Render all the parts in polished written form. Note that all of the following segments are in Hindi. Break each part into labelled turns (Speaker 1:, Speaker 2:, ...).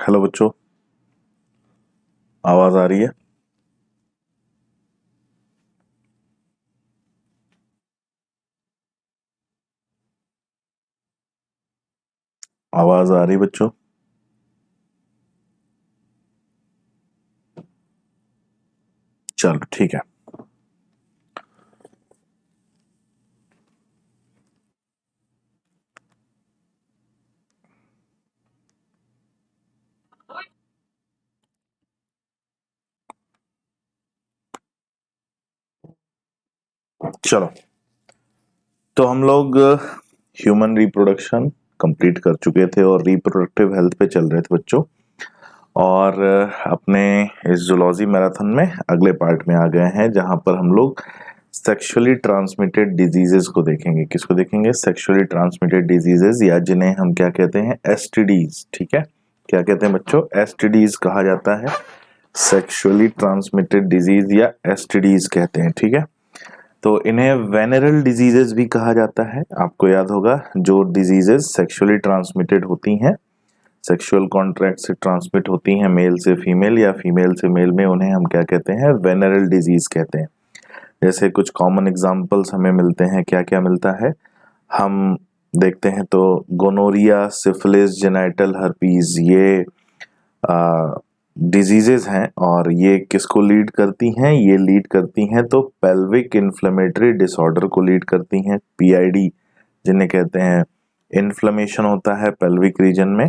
Speaker 1: हेलो बच्चों, आवाज आ रही है? आवाज आ रही बच्चों? चलो ठीक है। चलो, तो हम लोग ह्यूमन रिप्रोडक्शन कंप्लीट कर चुके थे और रिप्रोडक्टिव हेल्थ पे चल रहे थे बच्चों। और अपने इस जूलॉजी मैराथन में अगले पार्ट में आ गए हैं, जहां पर हम लोग सेक्सुअली ट्रांसमिटेड डिजीजेस को देखेंगे। किसको देखेंगे? सेक्सुअली ट्रांसमिटेड डिजीजेस, या जिन्हें हम क्या कहते हैं? एसटीडीज। ठीक है, क्या कहते हैं बच्चों? एसटीडीज कहा जाता है। सेक्सुअली ट्रांसमिटेड डिजीज या एसटीडीज कहते हैं। ठीक है, तो इन्हें वेनरल डिजीजेस भी कहा जाता है। आपको याद होगा, जो डिजीजेस सेक्सुअली ट्रांसमिटेड होती हैं, सेक्सुअल कॉन्ट्रैक्ट से ट्रांसमिट होती हैं, मेल से फीमेल या फीमेल से मेल में, उन्हें हम क्या कहते हैं? वेनरल डिजीज कहते हैं। जैसे कुछ कॉमन एग्जांपल्स हमें मिलते हैं। क्या क्या मिलता है हम देखते हैं तो गोनोरिया, सिफिलिस, जेनाइटल हर्पीज, ये डिजीजेस हैं। और ये किसको लीड करती हैं? ये लीड करती हैं तो पेल्विक इन्फ्लेमेटरी डिसऑर्डर को लीड करती हैं, पीआईडी जिन्हें कहते हैं। इन्फ्लेमेशन होता है पेल्विक रीजन में।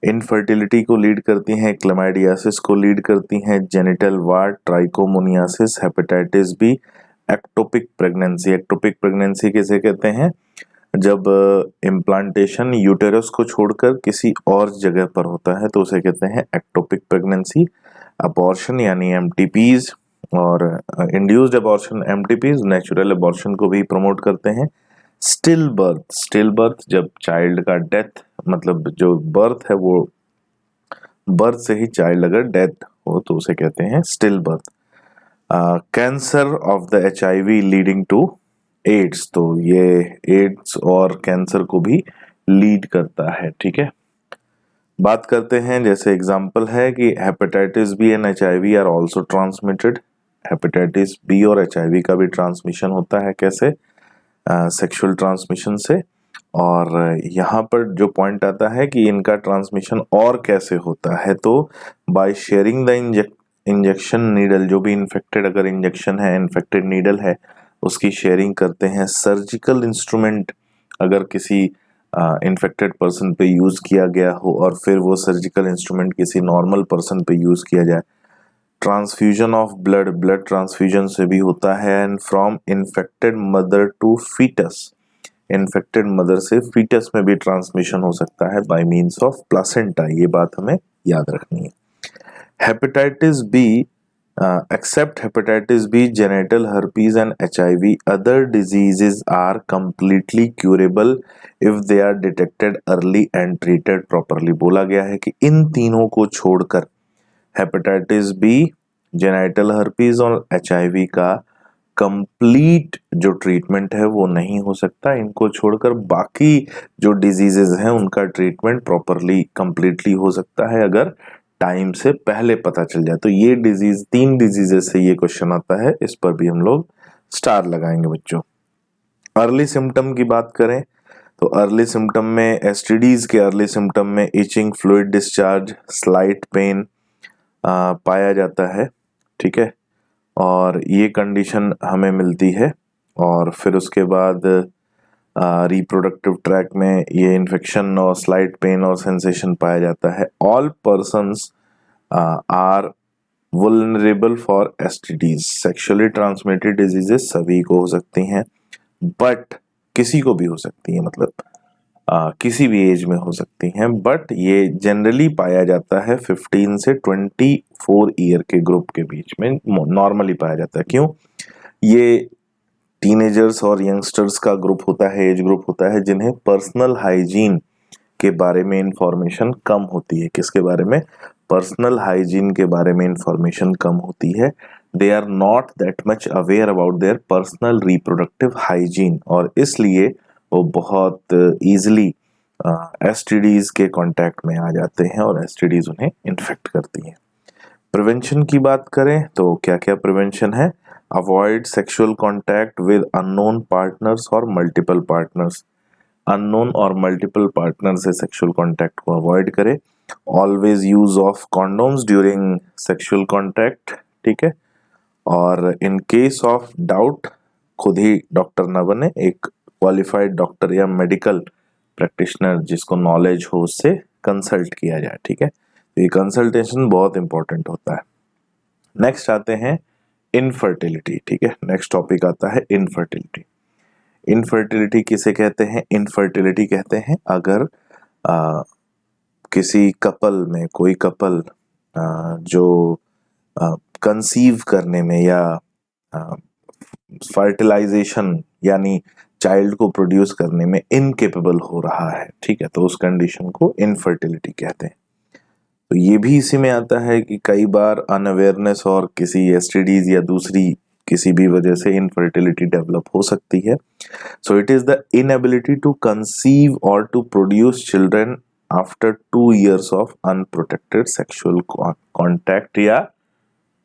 Speaker 1: इनफर्टिलिटी को लीड करती हैं, क्लेमाइडियासिस को लीड करती हैं, genital wart, trichomoniasis, hepatitis B, ectopic pregnancy. Ectopic pregnancy किसे कहते हैं? जब इम्प्लांटेशन यूटेरस को छोड़कर किसी और जगह पर होता है तो उसे कहते हैं एक्टोपिक प्रेगनेंसी। अबॉर्शन यानी एमटीपीज, और इंड्यूस्ड अबॉर्शन, एमटीपीज नेचुरल अबॉर्शन को भी प्रमोट करते हैं। स्टिल बर्थ, स्टिल बर्थ जब चाइल्ड का डेथ, मतलब जो बर्थ है वो बर्थ से ही चाइल्ड अगर डेथ हो तो उसे कहते हैं still birth. Cancer of the HIV leading to AIDS, तो ये एड्स और कैंसर को भी लीड करता है। ठीक है, बात करते हैं, जैसे एग्जांपल है कि hepatitis B and HIV are also transmitted. Hepatitis B और एचआईवी का भी ट्रांसमिशन होता है। कैसे? सेक्सुअल ट्रांसमिशन से। और यहाँ पर जो पॉइंट आता है कि इनका ट्रांसमिशन और कैसे होता है, तो by sharing the injection needle, जो भी इन्फेक्टेड अगर इंजेक्शन है, इन्फेक्टेड नीडल है, उसकी शेयरिंग करते हैं। सर्जिकल इंस्ट्रूमेंट अगर किसी इन्फेक्टेड पर्सन पे यूज किया गया हो और फिर वो सर्जिकल इंस्ट्रूमेंट किसी नॉर्मल पर्सन पे यूज किया जाए। Transfusion of blood, blood transfusion से भी होता है। And from infected mother to foetus, infected mother से फीटस में भी ट्रांसमिशन हो सकता है बाय मींस ऑफ प्लासेंटा। ये बात हमें याद रखनी है। Hepatitis B, except hepatitis B, genital herpes and HIV, other diseases are completely curable if they are detected early and treated properly। बोला गया है कि इन तीनों को छोड़कर हेपेटाइटिस बी, जेनाइटल हर्पीज और एचआईवी का कंप्लीट जो ट्रीटमेंट है वो नहीं हो सकता। इनको छोड़कर बाकी जो डिजीजेस हैं उनका ट्रीटमेंट प्रॉपरली कंप्लीटली हो सकता है अगर टाइम से पहले पता चल जाए। तो ये डिजीज, 3 डिजीजेस से ये क्वेश्चन आता है, इस पर भी हम लोग स्टार लगाएंगे बच्चों। अर्ली सिम्टम की बात करें तो अर्ली सिम्टम में, एसटीडीज के अर्ली सिम्टम में itching, fluid discharge, slight pain पाया जाता है। ठीक है, और ये कंडीशन हमें मिलती है। और फिर उसके बाद रिप्रोडक्टिव ट्रैक में ये इन्फेक्शन और स्लाइट पेन और सेंसेशन पाया जाता है। All persons are vulnerable for STDs. Sexually transmitted diseases सभी को हो सकती हैं, बट किसी को भी हो सकती है, मतलब किसी भी एज में हो सकती हैं, बट ये जनरली पाया जाता है 15 से 24 ईयर के ग्रुप के बीच में नॉर्मली पाया जाता है। क्यों? ये टीनेजर्स और यंगस्टर्स का ग्रुप होता है, एज ग्रुप होता है, जिन्हें पर्सनल हाइजीन के बारे में इंफॉर्मेशन कम होती है। किसके बारे में? पर्सनल हाइजीन के बारे में इंफॉर्मेशन कम होती है। They are not that much aware about their personal reproductive hygiene, और इसलिए वो बहुत ईजिली एसटीडीज के कांटेक्ट में आ जाते हैं और एसटीडीज उन्हें इन्फेक्ट करती हैं। प्रिवेंशन की बात करें तो क्या क्या प्रिवेंशन है? Avoid sexual contact with unknown partners और मल्टीपल पार्टनर्स। अननोन और मल्टीपल पार्टनर से सेक्सुअल कांटेक्ट को अवॉइड करें। Always use of condoms during sexual contact, ठीक है। और इन केस ऑफ डाउट खुद ही डॉक्टर न बने, एक क्वालिफाइड डॉक्टर या मेडिकल प्रैक्टिशनर जिसको नॉलेज हो उससे कंसल्ट किया जाए, ठीक है। तो ये कंसल्टेशन बहुत इंपॉर्टेंट होता है। नेक्स्ट आते हैं इनफर्टिलिटी, ठीक है। नेक्स्ट टॉपिक आता है इनफर्टिलिटी। इनफर्टिलिटी किसे कहते हैं? इनफर्टिलिटी कहते हैं अगर किसी कपल में कोई कपल जो कंसीव करने में या फर्टिलाइजेशन यानी चाइल्ड को प्रोड्यूस करने में इनकेपेबल हो रहा है, ठीक है, तो उस कंडीशन को इनफर्टिलिटी कहते हैं। तो ये भी इसी में आता है कि कई बार अनअवेयरनेस और किसी एसटीडीज या दूसरी किसी भी वजह से इनफर्टिलिटी डेवलप हो सकती है। So it is the inability to conceive और to produce children after 2 years of unprotected sexual contact या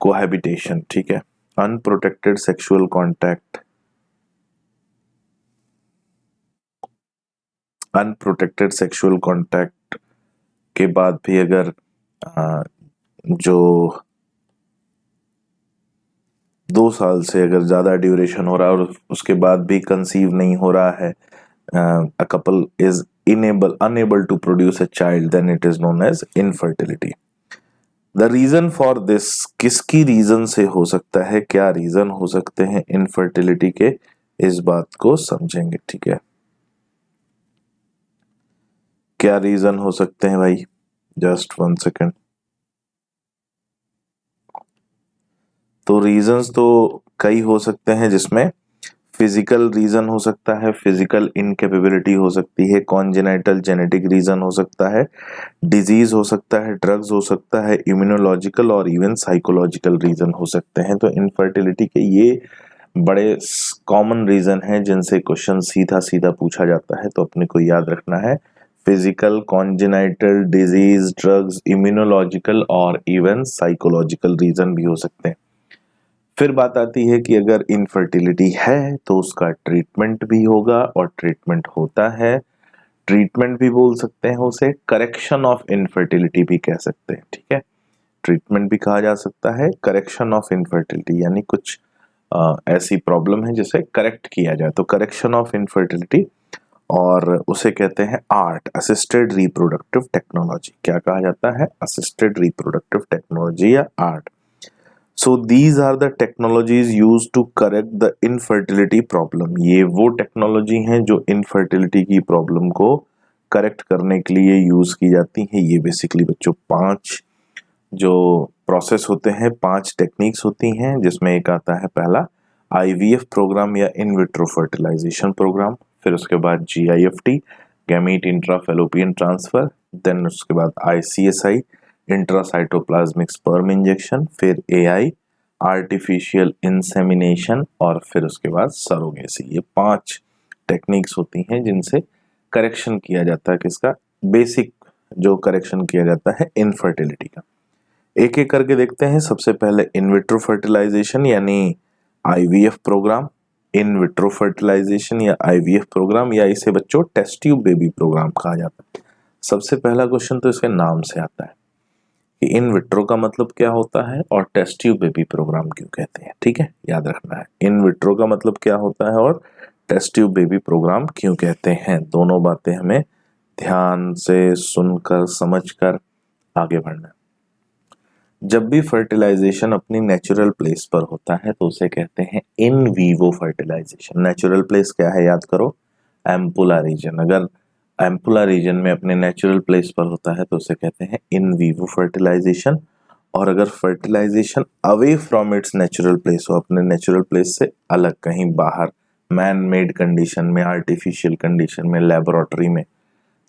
Speaker 1: कोहैबिटेशन, ठीक है। Unprotected sexual contact, unprotected sexual contact के बाद भी अगर जो 2 साल से अगर ज्यादा ड्यूरेशन हो रहा है और उसके बाद भी कंसीव नहीं हो रहा है, a couple is unable to produce a child, then it is known as infertility. The reason for this, किसकी रीजन से हो सकता है, क्या रीजन हो सकते हैं इनफर्टिलिटी के, इस बात को समझेंगे, ठीक है। क्या रीजन हो सकते हैं भाई? Just 1 second. तो रीजंस तो कई हो सकते हैं, जिसमें फिजिकल रीजन हो सकता है, फिजिकल इनकेपेबिलिटी हो सकती है, कॉन्जेनाइटल जेनेटिक रीजन हो सकता है, डिजीज हो सकता है, ड्रग्स हो सकता है, इम्यूनोलॉजिकल और इवन साइकोलॉजिकल रीजन हो सकते हैं। तो इनफर्टिलिटी के ये बड़े कॉमन रीजन हैं जिनसे क्वेश्चन सीधा सीधा पूछा जाता है, तो अपने को याद रखना है physical, congenital, disease, drugs, immunological और इवन साइकोलॉजिकल रीजन भी हो सकते हैं। फिर बात आती है कि अगर इनफर्टिलिटी है तो उसका ट्रीटमेंट भी होगा, और ट्रीटमेंट होता है, ट्रीटमेंट भी बोल सकते हैं उसे, करेक्शन ऑफ इनफर्टिलिटी भी कह सकते हैं, ठीक है। ट्रीटमेंट भी कहा जा सकता है, करेक्शन ऑफ इनफर्टिलिटी यानी कुछ ऐसी प्रॉब्लम है जिसे करेक्ट किया जाए, तो करेक्शन ऑफ इनफर्टिलिटी, और उसे कहते हैं आर्ट, असिस्टेड रिप्रोडक्टिव टेक्नोलॉजी। क्या कहा जाता है? असिस्टेड रिप्रोडक्टिव टेक्नोलॉजी या art. So these are the technologies used to correct the infertility problem. ये वो टेक्नोलॉजी हैं जो इनफर्टिलिटी की प्रॉब्लम को करेक्ट करने के लिए यूज की जाती हैं। ये बेसिकली बच्चों 5 जो प्रोसेस होते हैं, 5 टेक्निक्स होती हैं, जिसमें एक आता है पहला IVF प्रोग्राम या इन विट्रो फर्टिलाइजेशन प्रोग्राम, फिर उसके बाद GIFT, gamete intrafallopian transfer, then उसके बाद ICSI, इंट्रासाइटोप्लाज्मिक स्पर्म इंजेक्शन, फिर AI, आर्टिफिशियल इंसेमिनेशन, और फिर उसके बाद सरोगेसी। ये 5 टेक्निक्स होती हैं जिनसे करेक्शन किया जाता है, किसका? बेसिक जो करेक्शन किया जाता है इनफर्टिलिटी का। एक एक करके देखते हैं। सबसे पहले इन विट्रो फर्टिलाइजेशन यानी IVF programme, in vitro fertilisation या IVF प्रोग्राम, या इसे बच्चों टेस्ट ट्यूब बेबी प्रोग्राम कहा जाता है। सबसे पहला क्वेश्चन तो इसके नाम से आता है कि इन विट्रो का मतलब क्या होता है और टेस्ट ट्यूब बेबी प्रोग्राम क्यों कहते हैं, ठीक है, याद रखना है। इन विट्रो का मतलब क्या होता है और टेस्ट ट्यूब बेबी प्रोग्राम क्यों कहते हैं, दोनों बातें हमें ध्यान से सुनकर समझकर आगे बढ़ना है। जब भी फर्टिलाइजेशन अपनी नेचुरल प्लेस पर होता है तो उसे कहते हैं in vivo fertilisation. Natural place क्या है, याद करो, एम्पुला रीजन। अगर एम्पुला रीजन में अपने नेचुरल प्लेस पर होता है तो उसे कहते हैं इन वीवो फर्टिलाइजेशन। और अगर fertilisation away from its natural place हो, अपने नेचुरल प्लेस से अलग कहीं बाहर, मैन मेड कंडीशन में, आर्टिफिशियल कंडीशन में, लेबोरेटरी में,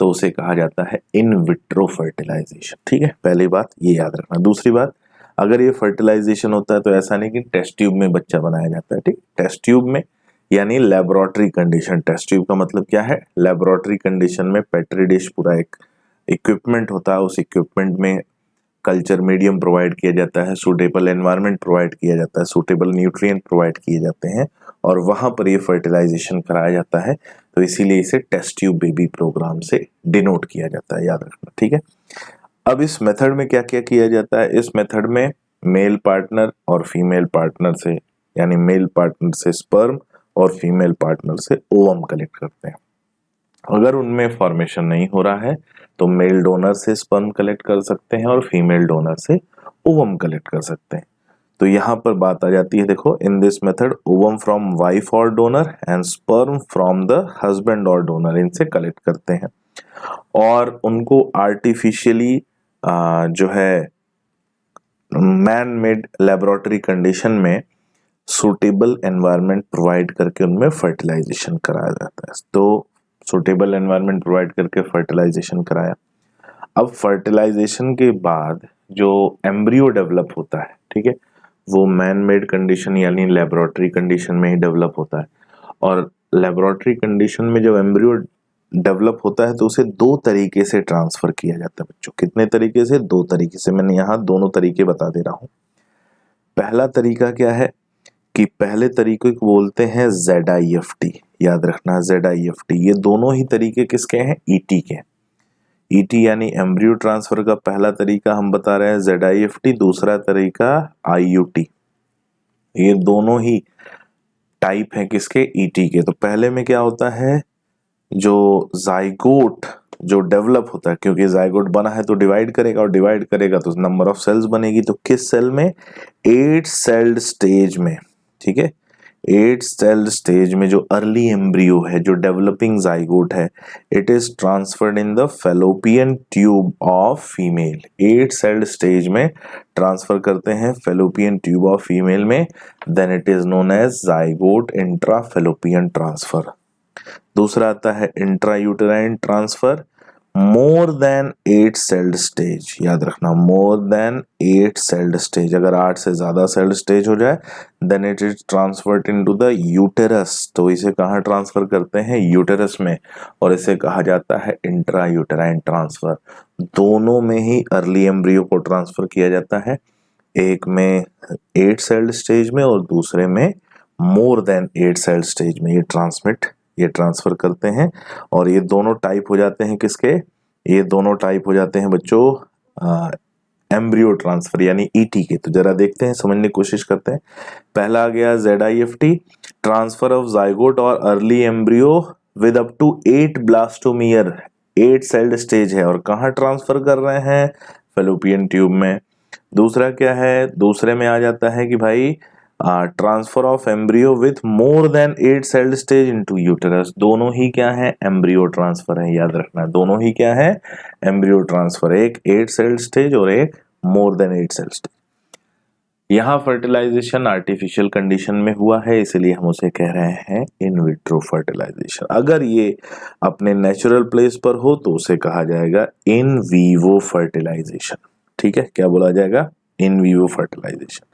Speaker 1: तो उसे कहा जाता है इन विट्रो फर्टिलाइजेशन, ठीक है। पहली बात ये याद रखना। दूसरी बात, अगर ये फर्टिलाइजेशन होता है तो ऐसा नहीं कि टेस्ट ट्यूब में बच्चा बनाया जाता है, ठीक। टेस्ट ट्यूब में यानी लेबोरेटरी कंडीशन। टेस्ट ट्यूब का मतलब क्या है? लेबोरेटरी कंडीशन में पेट्री डिश पूरा एक इक्विपमेंट होता है, उस इक्विपमेंट में कल्चर मीडियम प्रोवाइड किया जाता है, सूटेबल एनवायरनमेंट प्रोवाइड किया जाता है, सूटेबल न्यूट्रिएंट प्रोवाइड किए जाते हैं और वहां पर ये फर्टिलाइजेशन कराया जाता है। तो इसीलिए इसे टेस्ट ट्यूब बेबी प्रोग्राम से डिनोट किया जाता है, याद रखना, ठीक है। अब इस मेथड में क्या क्या किया जाता है? इस मेथड में मेल पार्टनर और फीमेल पार्टनर से, यानी मेल पार्टनर से स्पर्म और फीमेल पार्टनर से ओवम कलेक्ट करते हैं। अगर उनमें फॉर्मेशन नहीं हो रहा है तो मेल डोनर से स्पर्म कलेक्ट कर सकते हैं और फीमेल डोनर से ओवम कलेक्ट कर सकते हैं। तो यहाँ पर बात आ जाती है, देखो, in this method ovum from wife और donor and sperm from the husband और डोनर, इनसे कलेक्ट करते हैं और उनको आर्टिफिशियली जो है मैन मेड लेबोरेटरी कंडीशन में सूटेबल एनवायरनमेंट प्रोवाइड करके उनमें फर्टिलाइजेशन कराया जाता है। तो सूटेबल एनवायरनमेंट प्रोवाइड करके फर्टिलाइजेशन कराया। अब फर्टिलाइजेशन के बाद जो एम्ब्रियो डेवलप होता है, ठीक है, वो मैन मेड कंडीशन यानी लेबोरेटरी कंडीशन में ही डेवलप होता है। और लेबोरेटरी कंडीशन में जब एम्ब्रियो डेवलप होता है तो उसे दो तरीके से ट्रांसफर किया जाता है बच्चों। कितने तरीके से? दो तरीके से। मैंने यहाँ दोनों तरीके बता दे रहा हूँ। पहला तरीका क्या है कि पहले तरीके को बोलते हैं ZIFT, याद रखना, ZIFT। ये दोनों ही तरीके किसके हैं? ET के। ET यानी एम्ब्रियो ट्रांसफर का पहला तरीका हम बता रहे हैं ZIFT, दूसरा तरीका IUT। ये दोनों ही टाइप हैं किसके? ET के। तो पहले में क्या होता है, जो जाइगोट जो डेवलप होता है, क्योंकि जाइगोट बना है तो डिवाइड करेगा और डिवाइड करेगा तो नंबर ऑफ सेल्स बनेगी। तो किस सेल में? 8 सेल्ड स्टेज में, ठीक है। 8 सेल्ड स्टेज में जो अर्ली एम्ब्रियो है, जो डेवलपिंग जाइगोट है, it is transferred in the fallopian tube of female. 8 celled stage में ट्रांसफर करते हैं फेलोपियन ट्यूब ऑफ फीमेल में, then it is known as zygote intra fallopian transfer. दूसरा आता है intra uterine transfer, more than 8 celled stage, याद रखना, मोर देन 8 सेल्ड स्टेज। अगर 8 से ज्यादा सेल्ड स्टेज हो जाए then it is transferred into the uterus. तो इसे कहाँ ट्रांसफर करते हैं? यूटेरस में, और इसे कहा जाता है इंट्रा यूटेराइन ट्रांसफर। दोनों में ही अर्ली एम्ब्रियो को ट्रांसफर किया जाता है, एक में 8 सेल्ड स्टेज में और दूसरे में मोर देन 8 सेल्ड स्टेज में। ये ट्रांसफर करते हैं और ये दोनों टाइप हो जाते हैं किसके? ये दोनों टाइप हो जाते हैं बच्चों एम्ब्रियो ट्रांसफर यानी ET के। तो जरा देखते हैं, समझने की कोशिश करते हैं। पहला आ गया ZIFT, ट्रांसफर ऑफ जाइगोट और early embryo with up to 8 blastomere. 8 celled stage है और कहाँ ट्रांसफर कर रहे हैं? फेलोपियन ट्यूब में। दूसरा क्या है? दूसरे में आ जाता है कि भाई transfer of embryo with more than 8 celled stage into uterus. दोनों ही क्या है? एम्ब्रियो ट्रांसफर है, याद रखना, दोनों ही क्या है? Embryo transfer. एक 8 सेल्ड स्टेज और एक मोर देन 8 सेल्ड स्टेज। यहाँ फर्टिलाइजेशन आर्टिफिशियल कंडीशन में हुआ है, इसलिए हम उसे कह रहे हैं इन विट्रो फर्टिलाइजेशन। अगर ये अपने नेचुरल प्लेस पर हो तो उसे कहा जाएगा इन वीवो फर्टिलाइजेशन, ठीक है। क्या बोला जाएगा? In vivo fertilisation.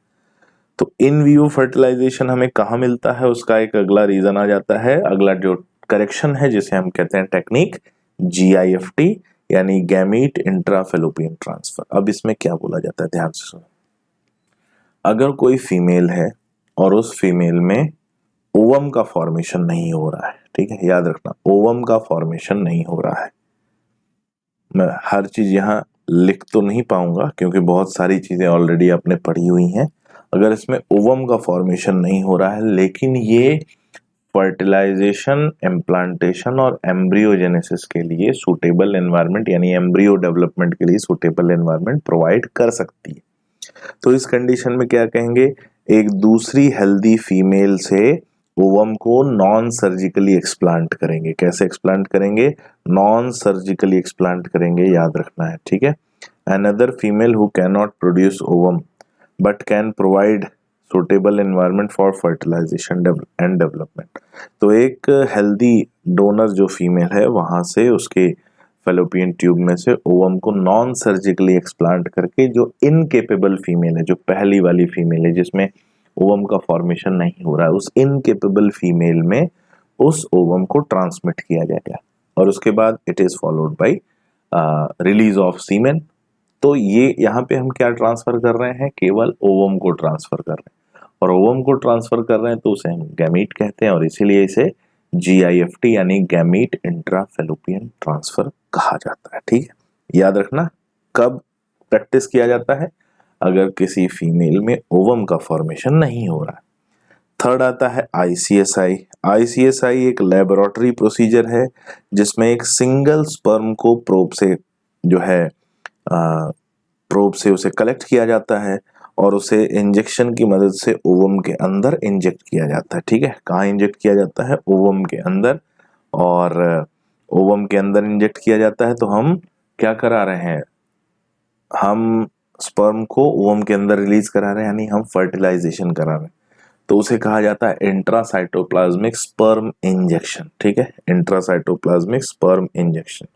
Speaker 1: तो इन वीवो फर्टिलाइजेशन हमें कहाँ मिलता है, उसका एक अगला रीजन आ जाता है, अगला जो करेक्शन है जिसे हम कहते हैं टेक्निक GIFT यानी गैमीट इंट्रा फेलोपियन ट्रांसफर। अब इसमें क्या बोला जाता है, ध्यान से सुनो। अगर कोई फीमेल है और उस फीमेल में ओवम का फॉर्मेशन नहीं हो रहा है, ठीक है, याद रखना, ओवम का फॉर्मेशन नहीं हो रहा है। मैं हर चीज यहाँ लिख तो नहीं पाऊंगा क्योंकि बहुत सारी चीजें ऑलरेडी आपने पढ़ी हुई हैं। अगर इसमें ओवम का फॉर्मेशन नहीं हो रहा है लेकिन ये फर्टिलाइजेशन, इम्प्लांटेशन और एम्ब्रियोजेनेसिस के लिए सूटेबल एनवायरनमेंट यानी एम्ब्रियो डेवलपमेंट के लिए सूटेबल एनवायरनमेंट प्रोवाइड कर सकती है, तो इस कंडीशन में क्या कहेंगे? एक दूसरी हेल्दी फीमेल से ओवम को नॉन सर्जिकली एक्सप्लांट करेंगे। कैसे एक्सप्लांट करेंगे? नॉन सर्जिकली एक्सप्लांट करेंगे, याद रखना है, ठीक है। Another female who can not produce ovum but can provide suitable environment for fertilisation and development. तो एक हेल्दी डोनर जो फीमेल है वहां से उसके फेलोपियन ट्यूब में से ओवम को नॉन सर्जिकली एक्सप्लांट करके जो इनकेपेबल फीमेल है, जो पहली वाली फीमेल है जिसमें ओवम का फॉर्मेशन नहीं हो रहा है, उस इनकेपेबल फीमेल में उस ओवम को ट्रांसमिट किया जाएगा और उसके बाद it is followed by release of semen. तो ये यहाँ पे हम क्या ट्रांसफर कर रहे हैं, केवल ओवम को ट्रांसफर कर रहे हैं और ओवम को ट्रांसफर कर रहे हैं तो उसे हम गैमीट कहते हैं और इसीलिए इसे GIFT यानी गैमीट इंट्राफेलोपियन ट्रांसफर कहा जाता है। ठीक है, याद रखना कब प्रैक्टिस किया जाता है, अगर किसी फीमेल में ओवम का फॉर्मेशन नहीं हो रहा है। थर्ड आता है ICSI। ICSI एक लेबोरेटरी प्रोसीजर है जिसमें एक सिंगल स्पर्म को प्रोब से जो है प्रोब से उसे कलेक्ट किया जाता है और उसे इंजेक्शन की मदद से ओवम के अंदर इंजेक्ट किया जाता है। ठीक है, कहाँ इंजेक्ट किया जाता है, ओवम के अंदर, और ओवम के अंदर इंजेक्ट किया जाता है तो हम क्या करा रहे हैं, हम स्पर्म को ओवम के अंदर रिलीज करा रहे हैं, यानी हम फर्टिलाइजेशन करा रहे हैं, तो उसे कहा जाता है इंट्रासाइटोप्लाज्मिक स्पर्म इंजेक्शन। ठीक है, इंट्रासाइटोप्लाज्मिक स्पर्म इंजेक्शन।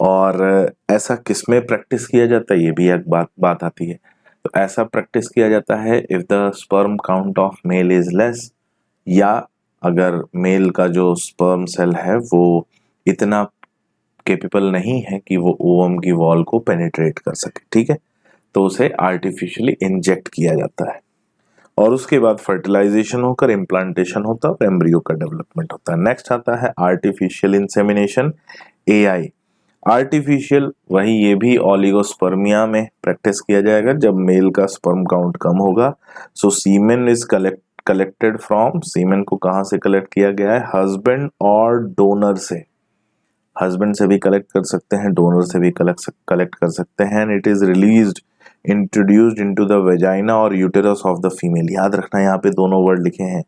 Speaker 1: और ऐसा किसमें प्रैक्टिस किया जाता है, ये भी एक बात आती है। तो ऐसा प्रैक्टिस किया जाता है if the sperm count of male is less, या अगर मेल का जो स्पर्म सेल है वो इतना कैपेबल नहीं है कि वो ओवम की वॉल को पेनिट्रेट कर सके। ठीक है, तो उसे आर्टिफिशियली इंजेक्ट किया जाता है और उसके बाद फर्टिलाइजेशन होकर इम्प्लांटेशन होता है और एम्ब्रियो का डेवलपमेंट होता है। नेक्स्ट आता है आर्टिफिशियल इंसेमिनेशन, AI। आर्टिफिशियल वही, ये भी ओलिगोस्पर्मिया में प्रैक्टिस किया जाएगा जब मेल का स्पर्म काउंट कम होगा। सो सीमेन इज कलेक्टेड फ्रॉम, सीमेन को कहाँ से कलेक्ट किया गया है, हस्बैंड और डोनर से। हस्बैंड से भी कलेक्ट कर सकते हैं, डोनर से भी कलेक्ट कर सकते हैं। And it is released introduced into the vagina और यूटेरस ऑफ द फीमेल। याद रखना यहाँ पे दोनों वर्ड लिखे हैं,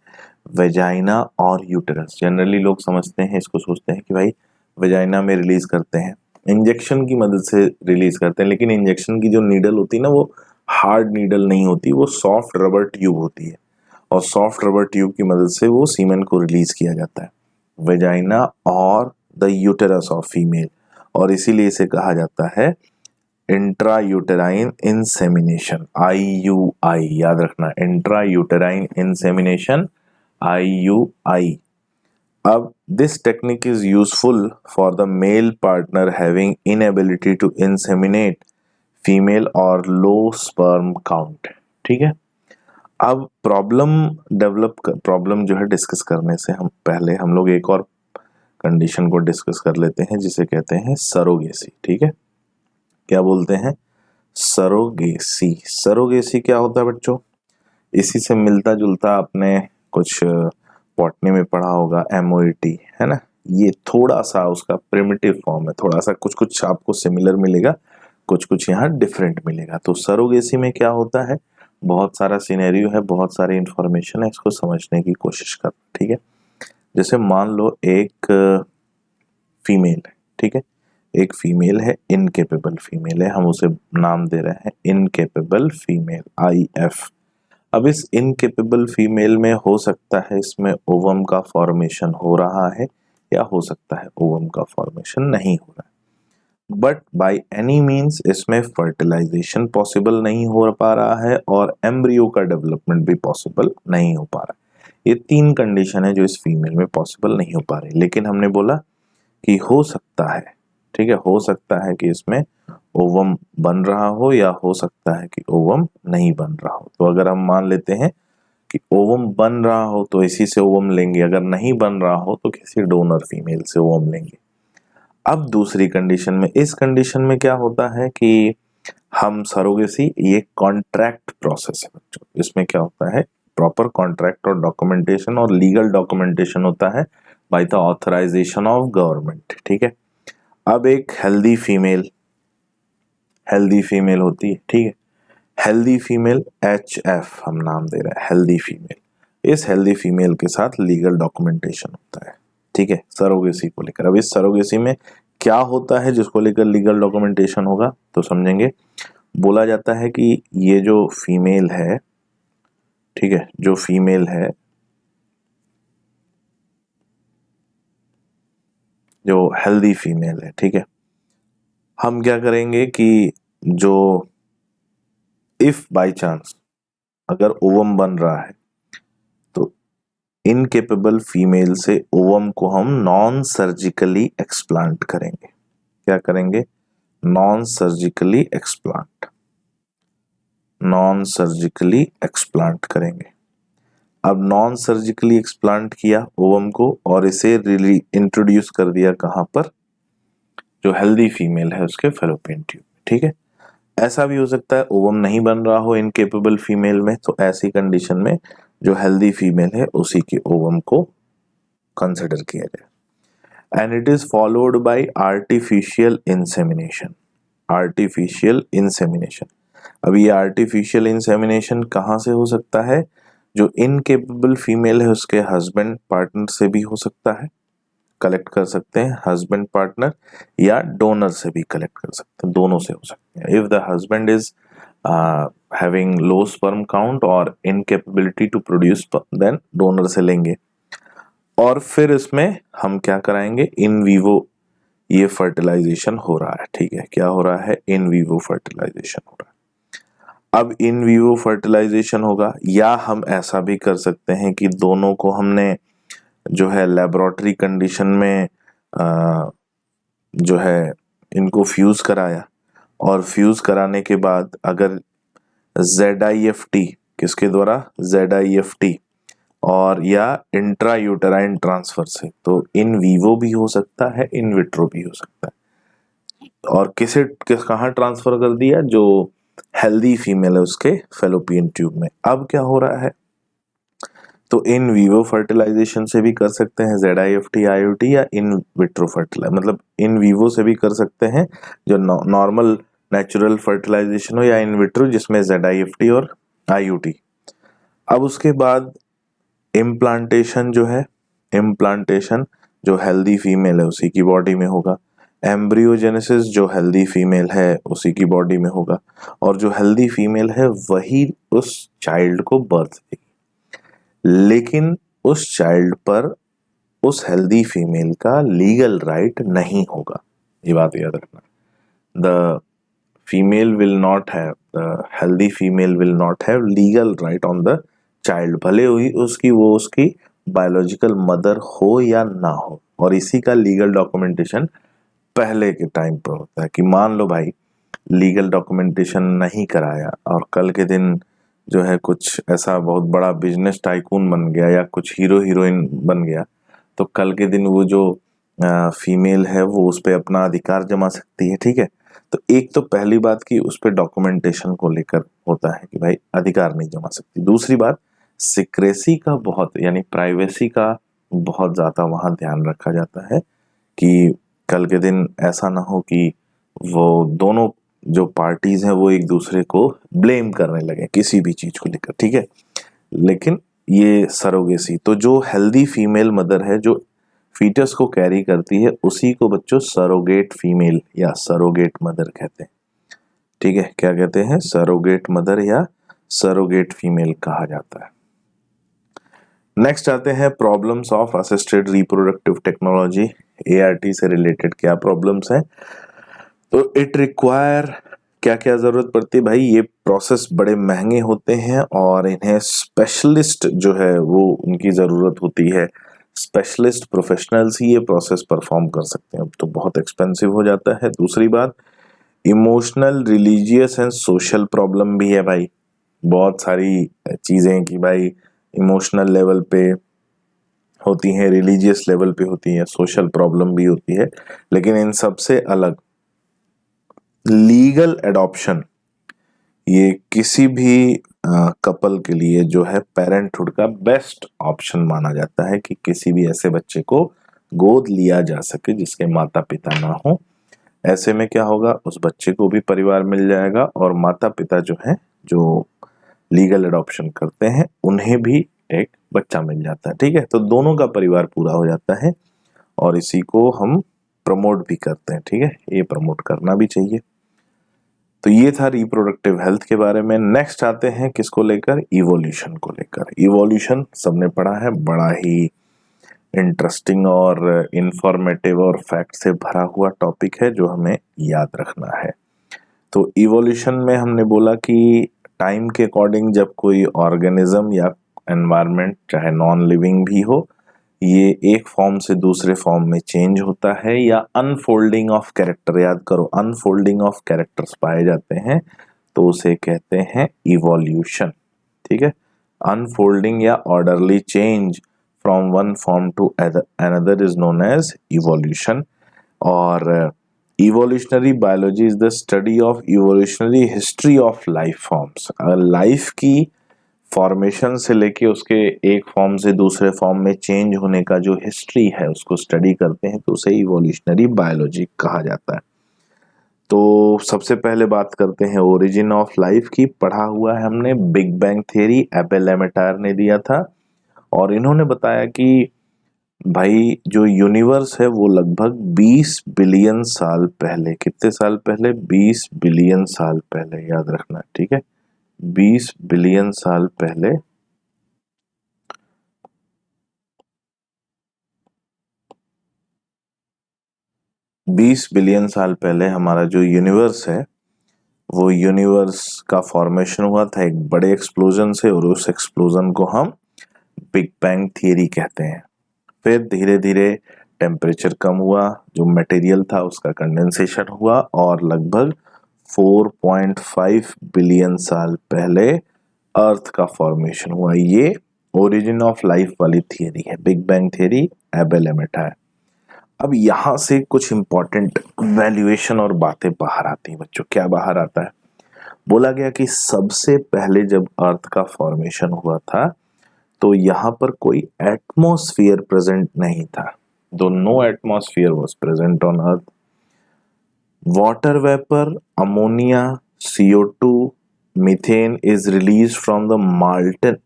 Speaker 1: वेजाइना और यूटेरस। जनरली लोग समझते हैं, इसको सोचते हैं कि भाई वेजाइना में रिलीज करते हैं, इंजेक्शन की मदद से रिलीज करते हैं, लेकिन इंजेक्शन की जो नीडल होती है ना, वो हार्ड नीडल नहीं होती, वो सॉफ्ट रबर ट्यूब होती है और सॉफ्ट रबर ट्यूब की मदद से वो सीमेन को रिलीज किया जाता है, वेजाइना और द यूटेरस ऑफ फीमेल, और इसीलिए इसे कहा जाता है इंट्रा यूटेराइन इंसेमिनेशन, IUI। याद रखना, इंट्रा यूटेराइन इंसेमिनेशन, IUI। अब this technique is useful for the male partner having inability to inseminate female और लो स्पर्म काउंट। ठीक है, अब प्रॉब्लम जो है डिस्कस करने से हम पहले हम लोग एक और कंडीशन को डिस्कस कर लेते हैं जिसे कहते हैं सरोगेसी। ठीक है, क्या बोलते हैं, सरोगेसी। सरोगेसी क्या होता है बच्चों, इसी से मिलता जुलता आपने कुछ बॉटनी में पढ़ा होगा, MOET, है ना। ये थोड़ा सा उसका प्रिमिटिव फॉर्म है, थोड़ा सा कुछ कुछ आपको सिमिलर मिलेगा, कुछ कुछ यहाँ डिफरेंट मिलेगा। तो सरोगेसी में क्या होता है, बहुत सारा सिनेरियो है, बहुत सारी इंफॉर्मेशन है, इसको समझने की कोशिश कर। ठीक है, जैसे मान लो एक फीमेल है, ठीक है, एक फीमेल है, इनकेपेबल फीमेल है, हम उसे नाम दे रहे हैं इनकेपेबल फीमेल, IF। अब इस इनकेपेबल फीमेल में हो सकता है इसमें ओवम का फॉर्मेशन हो रहा है या हो सकता है ओवम का फॉर्मेशन नहीं हो रहा है, बट बाय एनी मींस इसमें फर्टिलाइजेशन पॉसिबल नहीं हो पा रहा है और एम्ब्रियो का डेवलपमेंट भी पॉसिबल नहीं हो पा रहा है। ये तीन कंडीशन है जो इस फीमेल में पॉसिबल नहीं हो पा रही, लेकिन हमने बोला कि हो सकता है, ठीक है, हो सकता है कि इसमें ओवम बन रहा हो या हो सकता है कि ओवम नहीं बन रहा हो। तो अगर हम मान लेते हैं कि ओवम बन रहा हो तो इसी से ओवम लेंगे, अगर नहीं बन रहा हो तो किसी डोनर फीमेल से ओवम लेंगे। अब दूसरी कंडीशन में, इस कंडीशन में क्या होता है कि हम सरोगेसी, ये कॉन्ट्रैक्ट प्रोसेस है बच्चों, इसमें क्या होता है, प्रॉपर कॉन्ट्रैक्ट और डॉक्यूमेंटेशन और लीगल डॉक्यूमेंटेशन होता है by the authorisation of government. ठीक है, अब एक हेल्दी फीमेल होती है, ठीक है, हेल्दी फीमेल, HF हम नाम दे रहे हैं, हेल्दी फीमेल। इस हेल्दी फीमेल के साथ लीगल डॉक्यूमेंटेशन होता है, ठीक है, सरोगेसी को लेकर। अब इस सरोगेसी में क्या होता है जिसको लेकर लीगल डॉक्यूमेंटेशन होगा, तो समझेंगे। बोला जाता है कि ये जो फीमेल है, ठीक है, जो फीमेल है, जो हेल्दी फीमेल है, ठीक है, हम क्या करेंगे कि जो इफ बाय चांस अगर ओवम बन रहा है तो इनकेपेबल फीमेल से ओवम को हम नॉन सर्जिकली एक्सप्लांट करेंगे। क्या करेंगे? नॉन सर्जिकली एक्सप्लांट करेंगे। अब नॉन सर्जिकली एक्सप्लांट किया ओवम को और इसे इंट्रोड्यूस कर दिया कहाँ पर? जो हेल्दी फीमेल है उसके फैलोपियन ट्यूब। ठीक है, ऐसा भी हो सकता है ओवम नहीं बन रहा हो इनकेपेबल फीमेल में, तो ऐसी कंडीशन में जो हेल्दी फीमेल है उसी के ओवम को कंसिडर किया जाए। And it is followed bye artificial insemination. अब ये आर्टिफिशियल इंसेमिनेशन कहाँ से हो सकता है? जो इनकेपेबल फीमेल है उसके हस्बैंड पार्टनर से भी हो सकता है, कलेक्ट कर सकते हैं हस्बैंड पार्टनर, या डोनर से भी कलेक्ट कर सकते हैं, दोनों से हो सकते हैं। If the husband is having low sperm count और incapability to produce, then donor से लेंगे। और फिर इसमें हम क्या कराएंगे? इन वीवो ये फर्टिलाइजेशन हो रहा है। ठीक है, क्या हो रहा है? इन वीवो फर्टिलाइजेशन हो रहा है। अब इन वीवो फर्टिलाइजेशन होगा, या हम ऐसा भी कर सकते हैं कि दोनों को हमने जो है लेबोरेटरी कंडीशन में जो है इनको फ्यूज कराया, और फ्यूज कराने के बाद अगर ZIFT किसके द्वारा? ZIFT और या इंट्रा यूटेराइन ट्रांसफर से, तो इन वीवो भी हो सकता है, इन विट्रो भी हो सकता है। और कहाँ ट्रांसफर कर दिया? जो हेल्दी फीमेल है उसके फैलोपियन ट्यूब में। अब क्या हो रहा है? तो इन वीवो फर्टिलाइजेशन से भी कर सकते हैं ZIFT IUT, या इन विट्रो फर्टिलाइज, मतलब इन वीवो से भी कर सकते हैं जो नॉर्मल नेचुरल फर्टिलाइजेशन हो, या इन विट्रो जिसमें ZIFT और IUT। अब उसके बाद इम्प्लांटेशन जो हेल्दी फीमेल है उसी की बॉडी में होगा। एम्ब्रियोजेनेसिस जो हेल्दी फीमेल है उसी की बॉडी में होगा, और जो हेल्दी फीमेल है वही उस चाइल्ड को बर्थ देगी। लेकिन उस चाइल्ड पर उस हेल्दी फीमेल का लीगल राइट नहीं होगा, ये बात याद रखना। The healthy female will not have legal right on the child, भले हुई उसकी बायोलॉजिकल मदर हो या ना हो। और इसी का लीगल डॉक्यूमेंटेशन पहले के टाइम पर होता है कि मान लो भाई लीगल डॉक्यूमेंटेशन नहीं कराया और कल के दिन जो है कुछ ऐसा बहुत बड़ा बिजनेस टाइकून बन गया या कुछ हीरो हीरोइन बन गया, तो कल के दिन वो जो फीमेल है वो उस पर अपना अधिकार जमा सकती है। ठीक है, तो एक तो पहली बात कि उस पर डॉक्यूमेंटेशन को लेकर होता है कि भाई अधिकार नहीं जमा सकती। दूसरी बात, सिक्रेसी का बहुत, यानी प्राइवेसी का बहुत ज़्यादा वहाँ ध्यान रखा जाता है कि कल के दिन ऐसा ना हो कि वो दोनों जो पार्टीज हैं वो एक दूसरे को ब्लेम करने लगे किसी भी चीज को लेकर। ठीक है, लेकिन ये सरोगेसी, तो जो हेल्दी फीमेल मदर है जो फीटस को कैरी करती है उसी को बच्चों सरोगेट फीमेल या सरोगेट मदर कहते हैं। ठीक है, क्या कहते हैं? सरोगेट मदर या सरोगेट फीमेल कहा जाता है। नेक्स्ट आते हैं problems of assisted reproductive technology. ART से रिलेटेड क्या प्रॉब्लम्स हैं? तो इट रिक्वायर, क्या क्या जरूरत पड़ती है भाई? ये प्रोसेस बड़े महंगे होते हैं और इन्हें स्पेशलिस्ट जो है वो उनकी जरूरत होती है। स्पेशलिस्ट प्रोफेशनल्स ही ये प्रोसेस परफॉर्म कर सकते हैं, अब तो बहुत एक्सपेंसिव हो जाता है। दूसरी बात, emotional, religious and social problem भी है भाई। बहुत सारी चीजें कि भाई इमोशनल लेवल पे होती हैं, रिलीजियस लेवल पे होती हैं, सोशल प्रॉब्लम भी होती है। लेकिन इन सबसे अलग लीगल एडॉप्शन, ये किसी भी कपल के लिए जो है पेरेंटहुड का बेस्ट ऑप्शन माना जाता है कि किसी भी ऐसे बच्चे को गोद लिया जा सके जिसके माता पिता ना हो। ऐसे में क्या होगा, उस बच्चे को भी परिवार मिल जाएगा और माता पिता जो है जो लीगल एडॉप्शन करते हैं उन्हें भी एक बच्चा मिल जाता है। ठीक है, तो दोनों का परिवार पूरा हो जाता है और इसी को हम प्रमोट भी करते हैं। ठीक है, ये प्रमोट करना भी चाहिए। तो ये था रिप्रोडक्टिव हेल्थ के बारे में। नेक्स्ट आते हैं किसको लेकर? इवोल्यूशन को लेकर। इवोल्यूशन सबने पढ़ा है, बड़ा ही इंटरेस्टिंग और इंफॉर्मेटिव और फैक्ट से भरा हुआ टॉपिक है जो हमें याद रखना है। तो इवोल्यूशन में हमने बोला कि टाइम के अकॉर्डिंग जब कोई ऑर्गेनिज्म या एनवायरनमेंट चाहे नॉन लिविंग भी हो, ये एक फॉर्म से दूसरे फॉर्म में चेंज होता है या अनफोल्डिंग ऑफ कैरेक्टर, याद करो अनफोल्डिंग ऑफ कैरेक्टर्स पाए जाते हैं तो उसे कहते हैं इवोल्यूशन। ठीक है, अनफोल्डिंग या orderly change from one form to another is known as evolution. और evolutionary biology is the study of evolutionary history of life forms. Life की फॉर्मेशन से लेके उसके एक फॉर्म से दूसरे फॉर्म में चेंज होने का जो हिस्ट्री है उसको स्टडी करते हैं तो उसे इवोल्यूशनरी बायोलॉजी कहा जाता है। तो सबसे पहले बात करते हैं ओरिजिन ऑफ लाइफ की। पढ़ा हुआ है हमने बिग बैंग थ्योरी, एबेल एमेटायर ने दिया था और इन्होंने बताया कि भाई जो यूनिवर्स है वो लगभग 20 बिलियन साल पहले, कितने साल पहले, 20 बिलियन साल पहले, याद रखना, ठीक है, 20 बिलियन साल पहले 20 बिलियन साल पहले हमारा जो यूनिवर्स है वो यूनिवर्स का फॉर्मेशन हुआ था एक बड़े एक्सप्लोजन से और उस एक्सप्लोजन को हम बिग बैंग थियरी कहते हैं। फिर धीरे धीरे टेम्परेचर कम हुआ, जो मटेरियल था उसका कंडेंसेशन हुआ और लगभग 4.5 बिलियन साल पहले अर्थ का फॉर्मेशन हुआ। ये ओरिजिन ऑफ लाइफ वाली थियरी है, बिग बैंग थियरी, एबेल एमेटायर। अब यहां से कुछ इंपॉर्टेंट वैल्यूएशन और बातें बाहर आती हैं बच्चों। क्या बाहर आता है? बोला गया कि सबसे पहले जब अर्थ का फॉर्मेशन हुआ था तो यहाँ पर कोई एटमॉस्फेयर प्रेजेंट नहीं था, दो no atmosphere was present on earth. Water vapour, ammonia, CO2, methane is release from the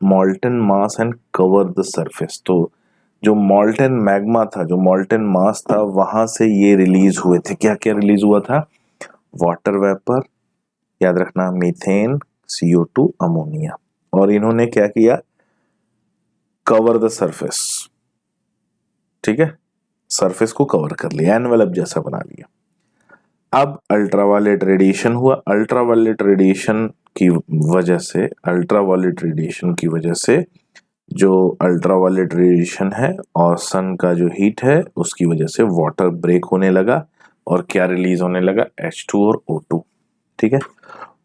Speaker 1: molten mass and cover the surface. तो जो मॉल्टन मैग्मा था, जो मॉल्टन मास था, वहां से ये रिलीज हुए थे। क्या क्या रिलीज हुआ था? वाटर वेपर, याद रखना, मीथेन, CO2, अमोनिया। और इन्होंने क्या किया? कवर द सरफेस, ठीक है, सरफेस को कवर कर लिया, एनवेलप जैसा बना लिया। अब अल्ट्रावायलेट रेडिएशन हुआ। अल्ट्रावायलेट रेडिएशन की वजह से, अल्ट्रावायलेट रेडिएशन की वजह से जो अल्ट्रावायलेट रेडिएशन है और सन का जो हीट है उसकी वजह से वाटर ब्रेक होने लगा और क्या रिलीज होने लगा? H2 और O2। ठीक है,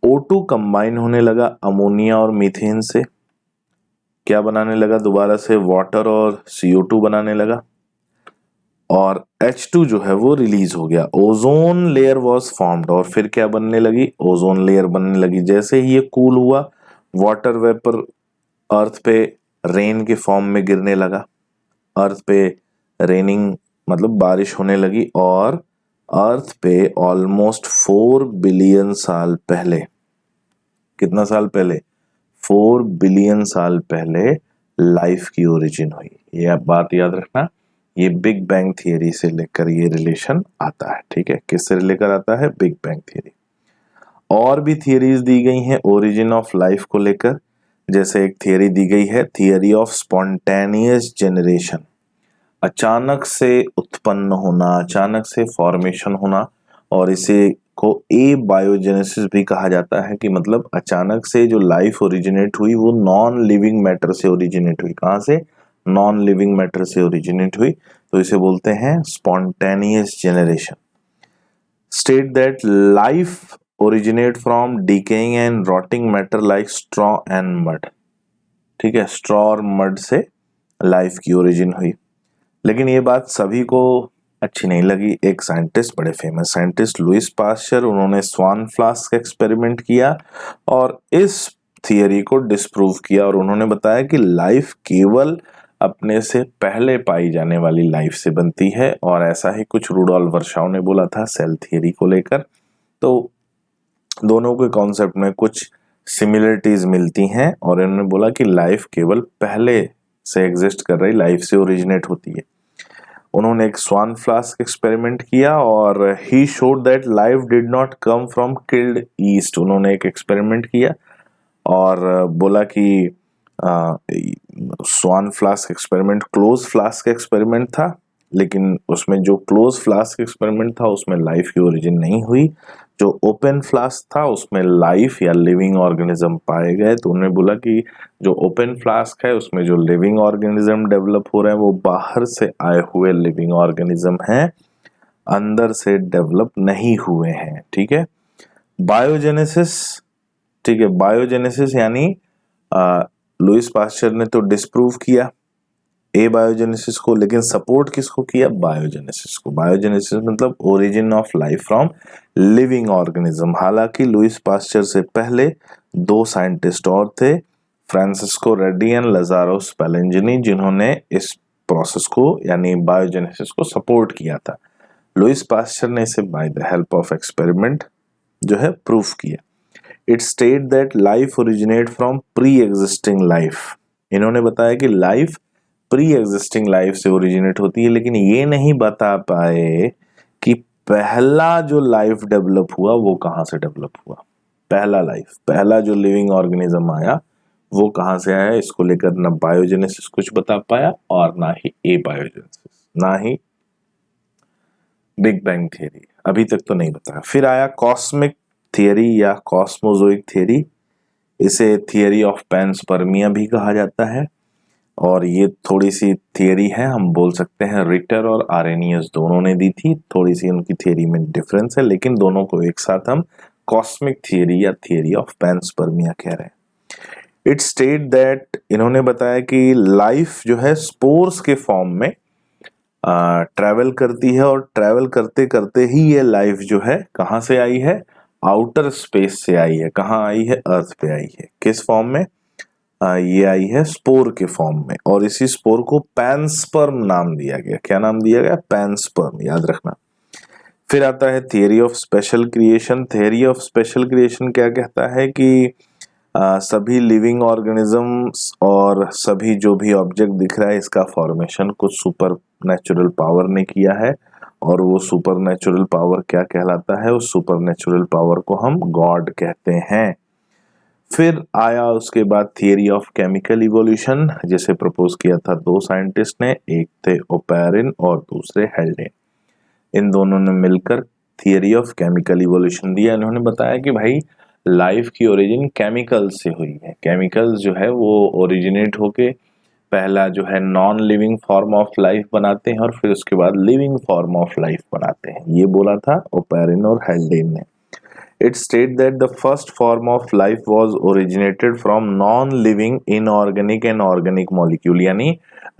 Speaker 1: O2 कंबाइन होने लगा अमोनिया और मीथेन से, क्या बनाने लगा? दोबारा से वाटर और CO2 बनाने लगा और H2 जो है वो रिलीज हो गया। ओजोन लेयर वॉज फॉर्म्ड और फिर क्या बनने लगी? ओजोन लेयर बनने लगी। जैसे ही ये कूल हुआ, वाटर वेपर अर्थ पे रेन के फॉर्म में गिरने लगा, अर्थ पे रेनिंग मतलब बारिश होने लगी और अर्थ पे ऑलमोस्ट 4 बिलियन साल पहले, कितना साल पहले? 4 बिलियन साल पहले लाइफ की ओरिजिन हुई। ये आप बात याद रखना, ये बिग बैंग थियरी से लेकर ये रिलेशन आता है। ठीक है, किससे लेकर आता है? Big bang theory. और भी थियरीज दी गई हैं ओरिजिन ऑफ लाइफ को लेकर। जैसे एक थियरी दी गई है, थियरी ऑफ स्पॉन्टेनियस जनरेशन, अचानक से उत्पन्न होना, अचानक से फॉर्मेशन होना, और इसे को ए बायोजेनेसिस भी कहा जाता है कि मतलब अचानक से जो लाइफ ओरिजिनेट हुई वो नॉन लिविंग मैटर से ओरिजिनेट हुई। कहाँ से? नॉन लिविंग मैटर से ओरिजिनेट हुई, तो इसे बोलते हैं spontaneous generation. State that life originate from decaying and rotting matter like straw and mud. ठीक है, स्ट्रॉ और मड से लाइफ की ओरिजिन हुई। लेकिन ये बात सभी को अच्छी नहीं लगी। एक साइंटिस्ट, बड़े फेमस साइंटिस्ट लुइस पास्चर, उन्होंने स्वान फ्लास्क एक्सपेरिमेंट किया और इस थियरी को डिस्प्रूव किया और उन्होंने बताया कि लाइफ केवल अपने से पहले पाई जाने वाली लाइफ से बनती है। और ऐसा ही कुछ रुडोल्फ वर्शाउ ने बोला था सेल थियरी को लेकर। तो दोनों के कॉन्सेप्ट में कुछ सिमिलरिटीज मिलती हैं और इन्होंने बोला कि लाइफ केवल पहले से एग्जिस्ट कर रही लाइफ से ओरिजिनेट होती है। उन्होंने एक स्वान फ्लास्क एक्सपेरिमेंट किया और he showed that life did not come from killed yeast. उन्होंने एक एक्सपेरिमेंट किया और बोला कि swan flask experiment close flask experiment था, लेकिन उसमें जो क्लोज फ्लास्क एक्सपेरिमेंट था उसमें लाइफ की ओरिजिन नहीं हुई। जो ओपन फ्लास्क था उसमें लाइफ या लिविंग ऑर्गेनिज्म पाए गए, तो उन्होंने बोला कि जो ओपन फ्लास्क है उसमें जो लिविंग ऑर्गेनिज्म डेवलप हो रहे हैं वो बाहर से आए हुए लिविंग ऑर्गेनिज्म हैं, अंदर से डेवलप नहीं हुए हैं। ठीक है, बायोजेनेसिस। ठीक है, बायोजेनेसिस यानी लुईस पास्चर ने तो डिस्प्रूव किया ए बायोजेनेसिस को, लेकिन सपोर्ट किसको किया? बायोजेनेसिस को। बायोजेनेसिस मतलब origin of life from living organism. हालांकि लुईस पास्चर से पहले दो साइंटिस्ट और थे, फ्रांसिस्को रेड्डी एंड लाजारो स्पेलेंजिनी, जिन्होंने इस प्रोसेस को यानी बायोजेनेसिस को सपोर्ट किया था। लुईस पास्चर ने इसे by the help of experiment जो है प्रूफ किया। It state that life originate from pre existing life. इन्होंने बताया कि लाइफ प्री एग्जिस्टिंग लाइफ से ओरिजिनेट होती है, लेकिन ये नहीं बता पाए कि पहला जो लाइफ डेवलप हुआ वो कहाँ से डेवलप हुआ। पहला लाइफ, पहला जो लिविंग ऑर्गेनिज्म आया वो कहाँ से आया, इसको लेकर ना बायोजेनेसिस कुछ बता पाया और ना ही ए बायोजेनेसिस, ना ही बिग बैंग थियरी, अभी तक तो नहीं बताया। फिर आया कॉस्मिक थियरी या कॉस्मोजोइक थियरी, इसे थियरी ऑफ पैनस्पर्मिया भी कहा जाता है। और ये थोड़ी सी थियरी है, हम बोल सकते हैं रिटर और आरेनियस दोनों ने दी थी, थोड़ी सी उनकी थियरी में डिफरेंस है, लेकिन दोनों को एक साथ हम कॉस्मिक थियरी या थियरी ऑफ पैनस्पर्मिया कह रहे हैं। इट स्टेट दैट, इन्होंने बताया कि लाइफ जो है स्पोर्स के फॉर्म में ट्रैवल करती है, और ट्रैवल करते करते ही ये लाइफ जो है कहाँ से आई है? आउटर स्पेस से आई है। कहाँ आई है? अर्थ पे आई है। किस फॉर्म में? ये आई है स्पोर के फॉर्म में, और इसी स्पोर को पैनस्पर्म नाम दिया गया। क्या नाम दिया गया? पैनस्पर्म, याद रखना। फिर आता है theory of special creation. Theory of special creation क्या कहता है कि सभी लिविंग ऑर्गेनिजम्स और सभी जो भी ऑब्जेक्ट दिख रहा है इसका फॉर्मेशन कुछ सुपर नेचुरल पावर ने किया है, और वो सुपर नेचुरल पावर क्या कहलाता है? उस सुपर नेचुरल पावर को हम गॉड कहते हैं। फिर आया उसके बाद थियरी ऑफ केमिकल इवोल्यूशन, जिसे प्रपोज किया था दो साइंटिस्ट ने, एक थे ओपेरिन और दूसरे हेल्डेन। इन दोनों ने मिलकर थियरी ऑफ केमिकल इवोल्यूशन दिया। इन्होंने बताया कि भाई लाइफ की ओरिजिन केमिकल से हुई है। केमिकल्स जो है वो ओरिजिनेट होके पहला जो है non living form of life बनाते हैं और फिर उसके बाद लिविंग फॉर्म ऑफ लाइफ बनाते हैं। ये बोला था ओपेरिन और हेल्डेन ने। It states that the first form of life was originated from non-living inorganic and organic molecule, यानी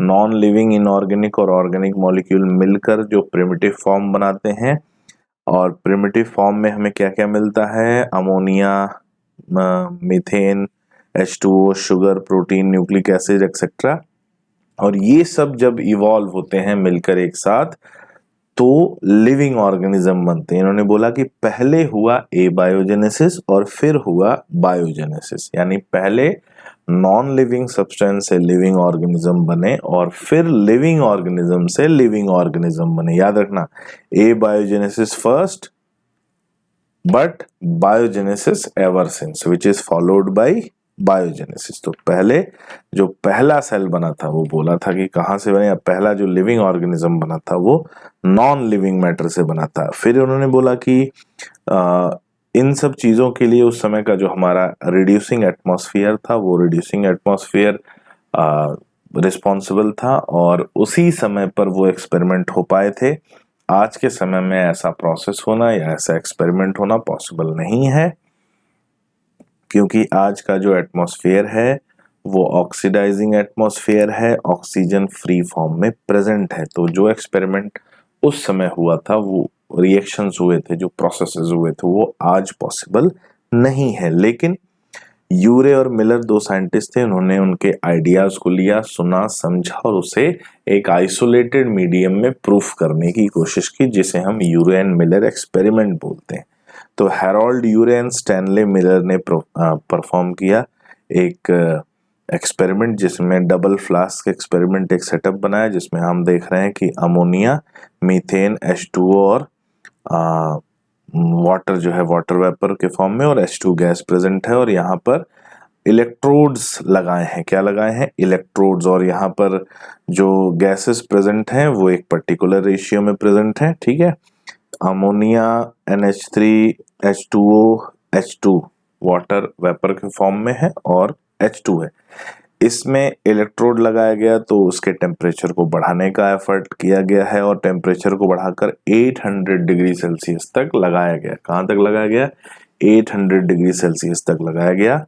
Speaker 1: non-living inorganic और organic molecule मिलकर जो primitive form बनाते हैं। और primitive form में हमें क्या क्या मिलता है? Ammonia, methane, H2O, sugar, protein, nucleic acid etcetera. और ये सब जब इवॉल्व होते हैं मिलकर एक साथ तो लिविंग ऑर्गेनिज्म बनते हैं। इन्होंने बोला कि पहले हुआ ए बायोजेनेसिस और फिर हुआ बायोजेनेसिस, यानी पहले नॉन लिविंग सब्सटेंस से लिविंग ऑर्गेनिज्म बने और फिर लिविंग ऑर्गेनिज्म से लिविंग ऑर्गेनिज्म बने। याद रखना, abiogenesis first but biogenesis ever since, which is followed by biogenesis. तो पहले जो पहला सेल बना था वो बोला था कि कहाँ से बने, पहला जो लिविंग ऑर्गेनिज्म बना था वो नॉन लिविंग मैटर से बना था। फिर उन्होंने बोला कि इन सब चीज़ों के लिए उस समय का जो हमारा रिड्यूसिंग एटमॉस्फेयर था वो रिड्यूसिंग एटमॉस्फेयर रिस्पॉन्सिबल था, और उसी समय पर वो एक्सपेरिमेंट हो पाए थे। आज के समय में ऐसा प्रोसेस होना या ऐसा एक्सपेरिमेंट होना पॉसिबल नहीं है, क्योंकि आज का जो एटमॉस्फेयर है वो ऑक्सीडाइजिंग एटमॉस्फेयर है, ऑक्सीजन फ्री फॉर्म में प्रेजेंट है। तो जो एक्सपेरिमेंट उस समय हुआ था, वो रिएक्शंस हुए थे, जो प्रोसेसेस हुए थे, वो आज पॉसिबल नहीं है। लेकिन यूरे और मिलर दो साइंटिस्ट थे, उन्होंने उनके आइडियाज को लिया, सुना, समझा और उसे एक आइसोलेटेड मीडियम में प्रूफ करने की कोशिश की, जिसे हम यूरे एंड मिलर एक्सपेरिमेंट बोलते हैं। तो Harold Urey and Stanley Miller ने परफॉर्म किया एक एक्सपेरिमेंट, जिसमें डबल फ्लास्क एक्सपेरिमेंट एक सेटअप बनाया, जिसमें हम देख रहे हैं कि अमोनिया, मीथेन, H2O और वाटर जो है वाटर वेपर के फॉर्म में और H2 गैस प्रेजेंट है, और यहाँ पर इलेक्ट्रोड्स लगाए हैं। क्या लगाए हैं? इलेक्ट्रोड्स। और यहाँ पर जो गैसेस प्रेजेंट हैं वो एक पर्टिकुलर रेशियो में प्रेजेंट हैं। ठीक है, ammonia NH3H2O H2 water vapour के फॉर्म में है और H2 है। इसमें इलेक्ट्रोड लगाया गया तो उसके टेम्परेचर को बढ़ाने का एफर्ट किया गया है और टेम्परेचर को बढ़ाकर 800 डिग्री सेल्सियस तक लगाया गया। कहाँ तक लगाया गया? 800 डिग्री सेल्सियस तक लगाया गया।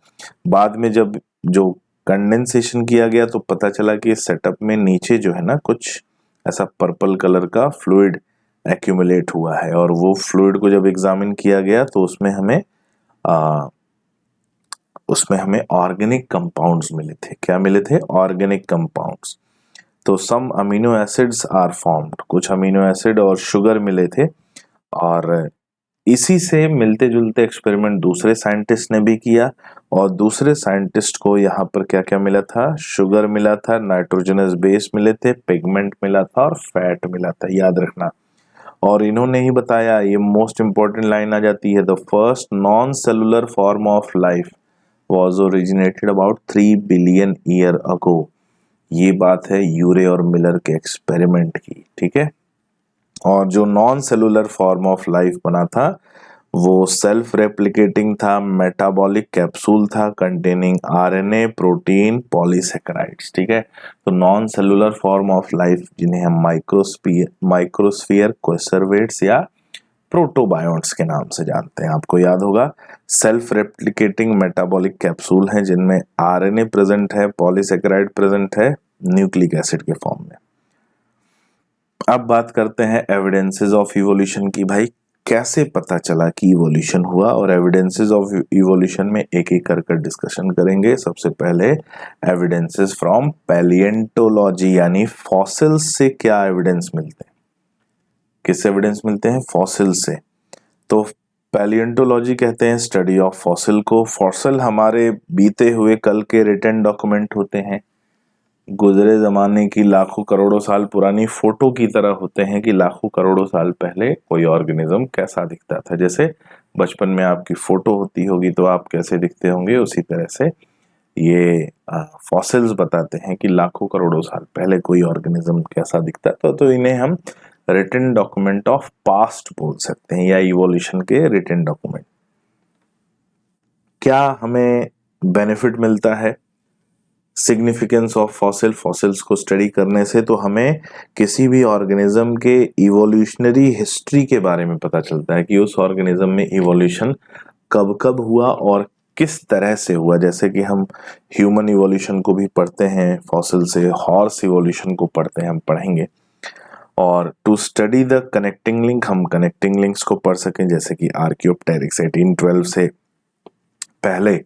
Speaker 1: बाद में जब जो कंडेंसेशन किया गया तो पता चला कि इस सेटअप में नीचे जो है ना कुछ ऐसा पर्पल कलर का फ्लूइड एक्यूमुलेट हुआ है और वो फ्लूइड को जब एग्जामिन किया गया तो उसमें हमें ऑर्गेनिक कंपाउंड्स मिले थे। क्या मिले थे? Organic compounds. तो some amino acids are formed, कुछ अमीनो एसिड और शुगर मिले थे और इसी से मिलते जुलते एक्सपेरिमेंट दूसरे साइंटिस्ट ने भी किया और दूसरे साइंटिस्ट को यहाँ पर क्या क्या मिला था? शुगर मिला था, नाइट्रोजनस बेस मिले थे, पिगमेंट मिला था और फैट मिला था, याद रखना। और इन्होंने ही बताया, ये मोस्ट इंपॉर्टेंट लाइन आ जाती है, the first non cellular form of life was originated about 3 billion year ago. ये बात है यूरे और मिलर के एक्सपेरिमेंट की, ठीक है। और जो non cellular form of life बना था वो सेल्फ रेप्लिकेटिंग था, मेटाबॉलिक कैप्सूल था कंटेनिंग आरएनए, प्रोटीन, पॉलीसेकेराइड्स, ठीक है। तो non cellular form of life जिन्हें हम माइक्रोस्फीयर कोसर्वेट्स या प्रोटोबायोन्ट्स के नाम से जानते हैं। आपको याद होगा सेल्फ रेप्लिकेटिंग मेटाबॉलिक कैप्सूल हैं जिनमें आरएनए प्रेजेंट है, पॉलीसेकेराइड प्रेजेंट है न्यूक्लिक एसिड के फॉर्म में। अब बात करते हैं एविडेंसेस ऑफ इवोल्यूशन की। भाई कैसे पता चला कि इवोल्यूशन हुआ, और एविडेंसेस ऑफ इवोल्यूशन में एक एक कर डिस्कशन करेंगे। सबसे पहले एविडेंसेस फ्रॉम पैलिएंटोलॉजी यानी फॉसिल्स से क्या एविडेंस मिलते हैं। किससे एविडेंस मिलते हैं? फॉसिल से। तो पैलिएंटोलॉजी कहते हैं स्टडी ऑफ फॉसिल को। फॉसिल हमारे बीते हुए कल के रिटन डॉक्यूमेंट होते हैं, गुजरे जमाने की लाखों करोड़ों साल पुरानी फोटो की तरह होते हैं कि लाखों करोड़ों साल पहले कोई ऑर्गेनिज्म कैसा दिखता था। जैसे बचपन में आपकी फोटो होती होगी तो आप कैसे दिखते होंगे, उसी तरह से ये फॉसिल्स बताते हैं कि लाखों करोड़ों साल पहले कोई ऑर्गेनिज्म कैसा दिखता था। तो इन्हें हम रिटन डॉक्यूमेंट ऑफ पास्ट बोल सकते हैं या इवोल्यूशन के रिटन डॉक्यूमेंट। क्या हमें बेनिफिट मिलता है सिग्निफिकेंस ऑफ फॉसिल्स को स्टडी करने से? तो हमें किसी भी ऑर्गेनिज्म के इवोल्यूशनरी हिस्ट्री के बारे में पता चलता है कि उस ऑर्गेनिज्म में इवोल्यूशन कब कब हुआ और किस तरह से हुआ। जैसे कि हम ह्यूमन इवोल्यूशन को भी पढ़ते हैं फॉसिल से, हॉर्स इवोल्यूशन को पढ़ते हैं, हम पढ़ेंगे। और to study the connecting link, हम कनेक्टिंग लिंक्स को पढ़ सकें, जैसे कि आर्कियोप्टेरिक्स 1812 से पहले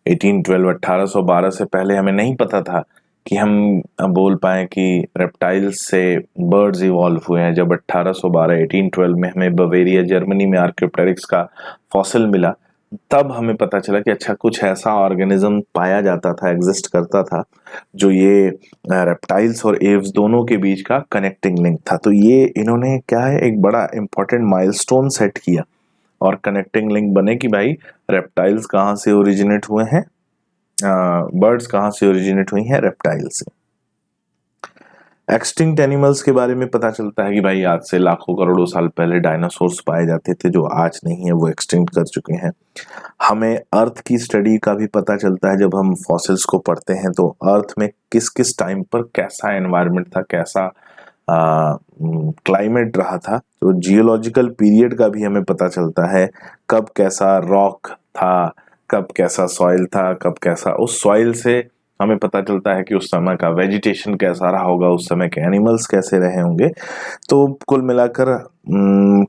Speaker 1: 1812 से पहले हमें नहीं पता था कि हम बोल पाए कि रेप्टाइल्स से बर्ड्स इवॉल्व हुए हैं। जब 1812 में हमें बवेरिया जर्मनी में आर्कियोप्टेरिक्स का फॉसिल मिला, तब हमें पता चला कि अच्छा कुछ ऐसा ऑर्गेनिज्म पाया जाता था, एग्जिस्ट करता था, जो ये रेप्टाइल्स और एव्स दोनों के बीच का कनेक्टिंग लिंक था। तो ये इन्होंने क्या है, एक बड़ा इंपॉर्टेंट माइलस्टोन सेट किया और कनेक्टिंग लिंक बने कि भाई रेप्टाइल्स कहाँ से ओरिजिनेट हुए हैं, बर्ड्स कहाँ से ओरिजिनेट हुई हैं, रेप्टाइल से। एक्सटिंक्ट एनिमल्स के बारे में पता चलता है कि भाई आज से लाखों करोड़ों साल पहले डायनासोर्स पाए जाते थे जो आज नहीं है, वो एक्सटिंक्ट कर चुके हैं। हमें अर्थ की स्टडी का भी पता चलता है जब हम फॉसिल्स को पढ़ते हैं, तो अर्थ में किस किस टाइम पर कैसा एनवायरनमेंट था, कैसा क्लाइमेट रहा था। तो जियोलॉजिकल पीरियड का भी हमें पता चलता है, कब कैसा रॉक था, कब कैसा सॉइल था, कब कैसा, उस सॉइल से हमें पता चलता है कि उस समय का वेजिटेशन कैसा रहा होगा, उस समय के एनिमल्स कैसे रहे होंगे। तो कुल मिलाकर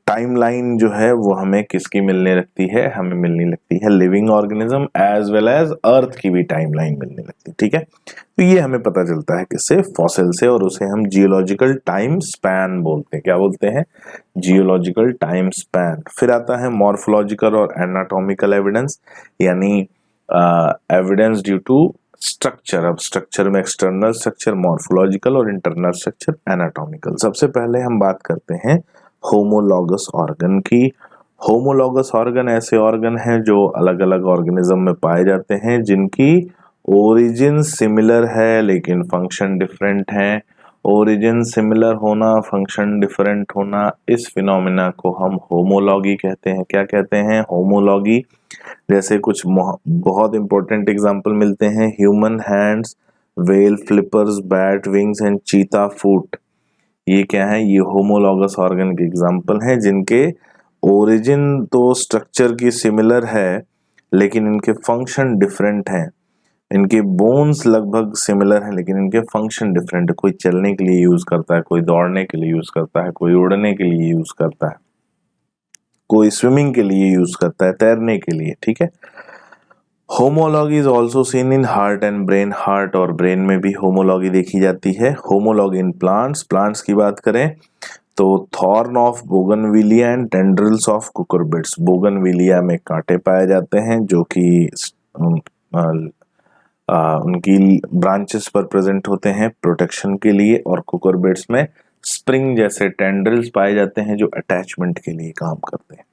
Speaker 1: टाइमलाइन जो है वो हमें किसकी मिलने लगती है, हमें मिलने लगती है living organism as well as earth की भी टाइमलाइन मिलने लगती है, ठीक है। तो ये हमें पता चलता है किससे, फॉसिल से, और उसे हम जियोलॉजिकल टाइम स्पैन बोलते हैं। क्या बोलते हैं? Geological time span. फिर आता है मॉर्फोलॉजिकल और एनाटॉमिकल एविडेंस, यानी एविडेंस ड्यू टू स्ट्रक्चर। अब स्ट्रक्चर में एक्सटर्नल स्ट्रक्चर मॉर्फोलॉजिकल और इंटरनल स्ट्रक्चर एनाटॉमिकल। सबसे पहले हम बात करते हैं होमोलॉगस ऑर्गन की। होमोलॉगस ऑर्गन ऐसे ऑर्गन हैं जो अलग अलग ऑर्गेनिज्म में पाए जाते हैं, जिनकी ओरिजिन सिमिलर है लेकिन फंक्शन डिफरेंट है। ओरिजिन सिमिलर होना, फंक्शन डिफरेंट होना, इस फिनोमिना को हम होमोलॉगी कहते हैं। क्या कहते हैं? होमोलॉगी। जैसे कुछ बहुत इंपॉर्टेंट एग्जांपल मिलते हैं, human hands, well flippers, bat wings and चीता फुट। ये क्या है? ये होमोलॉगस ऑर्गन के एग्जांपल हैं, जिनके ओरिजिन तो स्ट्रक्चर की सिमिलर है लेकिन इनके फंक्शन डिफरेंट हैं। इनके बोन्स लगभग सिमिलर हैं लेकिन इनके फंक्शन डिफरेंट है। कोई चलने के लिए यूज करता है, कोई दौड़ने के लिए यूज करता है, कोई उड़ने के लिए यूज करता है, कोई स्विमिंग के लिए यूज करता है, तैरने के लिए। ठीक है। Homology is also seen in heart and brain. Heart और ब्रेन में भी होमोलॉगी देखी जाती है। Homology in plants. प्लांट्स की बात करें तो thorn of bougainvillea and tendrils of cucurbits. Bougainvillea में कांटे पाए जाते हैं जो कि उनकी ब्रांचेस पर प्रेजेंट होते हैं प्रोटेक्शन के लिए, और कुकुरबिट्स में स्प्रिंग जैसे टेंड्रिल्स पाए जाते हैं जो अटैचमेंट के लिए काम करते हैं।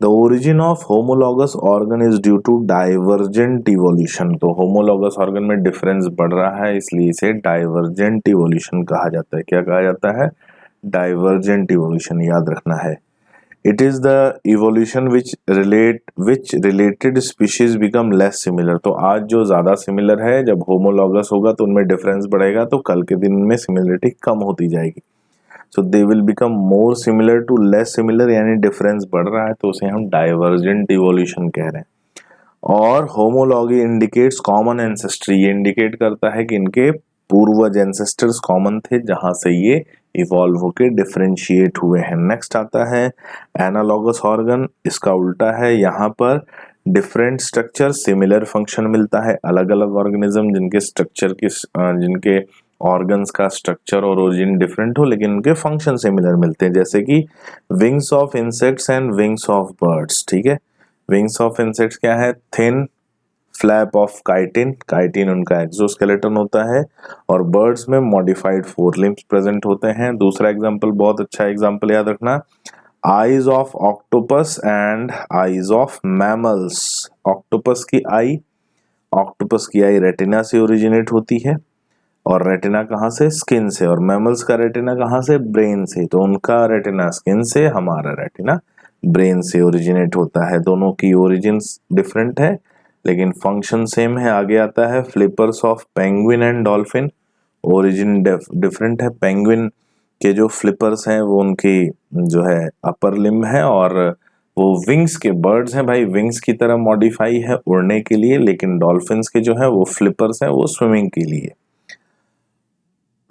Speaker 1: The origin of homologous organ is due to divergent evolution. तो होमोलॉगस ऑर्गन में डिफरेंस बढ़ रहा है, इसलिए इसे डाइवर्जेंट इवोल्यूशन कहा जाता है। क्या कहा जाता है? डाइवर्जेंट इवोल्यूशन, याद रखना है। It is the evolution which related species become less similar। तो आज जो ज्यादा सिमिलर है, जब होमोलॉगस होगा तो उनमें डिफरेंस बढ़ेगा, तो कल के दिन में सिमिलरिटी कम होती जाएगी। So they will become more similar to less similar, यानी डिफरेंस बढ़ रहा है तो उसे हम डाइवर्जेंट इवोल्यूशन कह रहे हैं। और होमोलॉगी इंडिकेट्स कॉमन एंसेस्ट्री। ये इंडिकेट करता है कि इनके पूर्वज एंसेस्टर्स कॉमन थे जहां से ये इवॉल्व होके डिफरेंशिएट हुए हैं। नेक्स्ट आता है एनालॉगस ऑर्गन। इसका उल्टा है, यहाँ पर डिफरेंट स्ट्रक्चर सिमिलर फंक्शन मिलता है। अलग अलग ऑर्गेनिज्म जिनके स्ट्रक्चर की जिनके ऑर्गन्स का स्ट्रक्चर और ओरिजिन डिफरेंट हो लेकिन उनके फंक्शन सिमिलर मिलते हैं, जैसे कि wings of insects and wings of birds. ठीक है। विंग्स ऑफ इंसेक्ट्स क्या है? Thin flap of chitin. Chitin उनका एक्सोस्केलेटन होता है। और बर्ड्स में मॉडिफाइड फोर लिम्स प्रेजेंट होते हैं। दूसरा एग्जांपल, बहुत अच्छा एग्जांपल याद रखना, eyes of octopus and eyes of mammals. Octopus की आई रेटिना से ओरिजिनेट होती है, और रेटिना कहाँ से? स्किन से। और मैमल्स का रेटिना कहाँ से? ब्रेन से। तो उनका रेटिना स्किन से, हमारा रेटिना ब्रेन से ओरिजिनेट होता है। दोनों की ओरिजिन डिफरेंट है लेकिन फंक्शन सेम है। आगे आता है flippers of penguin and dolphin. Origin different है। पेंगुइन के जो फ्लिपर्स हैं वो उनकी जो है अपर लिम्ब है, और वो विंग्स के बर्ड्स हैं भाई, विंग्स की तरह मॉडिफाई है उड़ने के लिए, लेकिन डॉल्फिन्स के जो है वो फ्लिपर्स हैं वो स्विमिंग के लिए।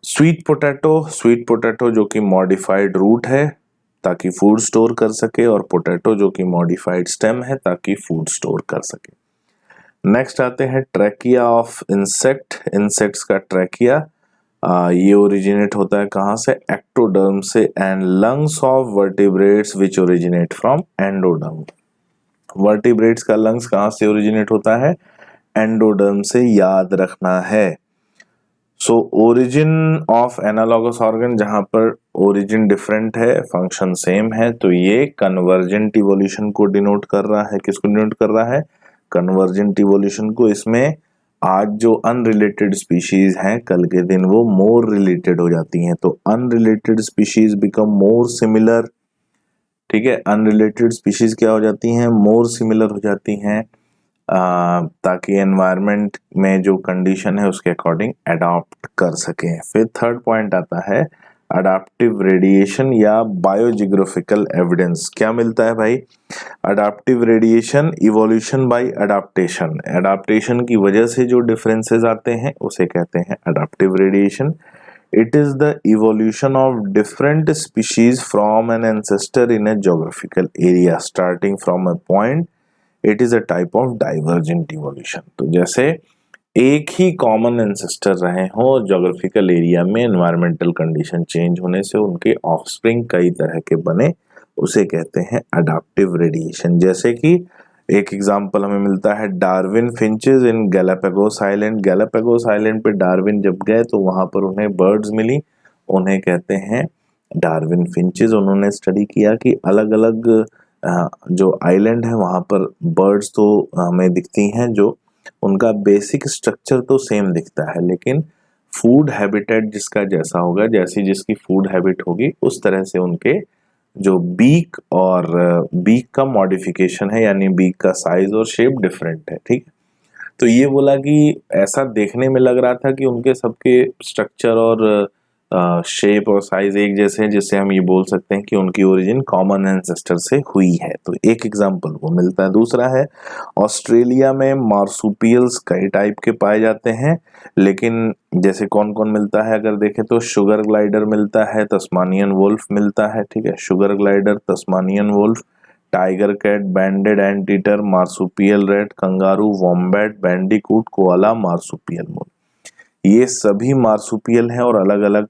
Speaker 1: स्वीट पोटैटो जो कि मॉडिफाइड रूट है ताकि फूड स्टोर कर सके, और पोटैटो जो कि मॉडिफाइड स्टेम है ताकि फूड स्टोर कर सके। नेक्स्ट आते हैं ट्रैकिया ऑफ इंसेक्ट। इंसेक्ट्स का ट्रैकिया ये ओरिजिनेट होता है कहाँ से? एक्टोडर्म से। And lungs of vertebrates which originate from endoderm. Vertebrates का लंग्स कहाँ से ओरिजिनेट होता है? एंडोडर्म से, याद रखना है। So origin of analogous organ, जहां पर ओरिजिन डिफरेंट है फंक्शन सेम है, तो ये कन्वर्जेंट इवोल्यूशन को डिनोट कर रहा है। किसको डिनोट कर रहा है? कन्वर्जेंट इवोल्यूशन को। इसमें आज जो अनरिलेटेड स्पीशीज हैं कल के दिन वो मोर रिलेटेड हो जाती हैं, तो unrelated species become more similar. ठीक है। अनरिलेटेड स्पीशीज क्या हो जाती हैं? मोर सिमिलर हो जाती हैं, ताकि एनवायरनमेंट में जो कंडीशन है उसके अकॉर्डिंग अडॉप्ट कर सकें। फिर थर्ड पॉइंट आता है अडाप्टिव रेडिएशन या बायोजियोग्राफिकल एविडेंस। क्या मिलता है भाई? Adaptive radiation, evolution bye adaptation. Adaptation की वजह से जो डिफरेंसेस आते हैं उसे कहते हैं adaptive radiation. It is the evolution of different species from N ancestor in A geographical area starting from a point. It is a type of divergent evolution. तो जैसे एक ही कॉमन एंसेस्टर रहे हो ज्योग्राफिकल एरिया में, एनवायरमेंटल कंडीशन चेंज होने से उनके ऑफस्प्रिंग कई तरह के बने, उसे कहते हैं अडाप्टिव रेडिएशन। जैसे कि एक एग्जांपल हमें मिलता है डार्विन फिंचेस इन गैलापागोस आइलैंड। गैलापागोस आइलैंड पे डार्विन जब गए तो वहां पर उन्हें बर्ड्स मिली, उन्हें कहते हैं डार्विन फिंचेस। उन्होंने स्टडी किया कि अलग अलग जो आइलैंड है वहां पर बर्ड्स तो हमें दिखती हैं, जो उनका बेसिक स्ट्रक्चर तो सेम दिखता है लेकिन फूड हैबिटेट जिसका जैसा होगा, जैसी जिसकी फूड हैबिट होगी, उस तरह से उनके जो बीक और बीक का मॉडिफिकेशन है, यानी बीक का साइज और शेप डिफरेंट है। ठीक है, तो ये बोला कि ऐसा देखने में लग रहा था कि उनके सबके स्ट्रक्चर और शेप और साइज एक जैसे हैं, जिससे हम ये बोल सकते हैं कि उनकी ओरिजिन कॉमन एंसेस्टर से हुई है। तो एक एग्जांपल वो मिलता है। दूसरा है, ऑस्ट्रेलिया में मार्सुपियल्स कई टाइप के पाए जाते हैं, लेकिन जैसे कौन कौन मिलता है अगर देखें तो शुगर ग्लाइडर मिलता है, तस्मानियन वुल्फ मिलता है। ठीक है, sugar glider, Tasmanian wolf, tiger cat, banded anteater, marsupial rat, kangaroo, wombat, bandicoot, koala, marsupial mole, ये सभी मार्सुपियल हैं और अलग अलग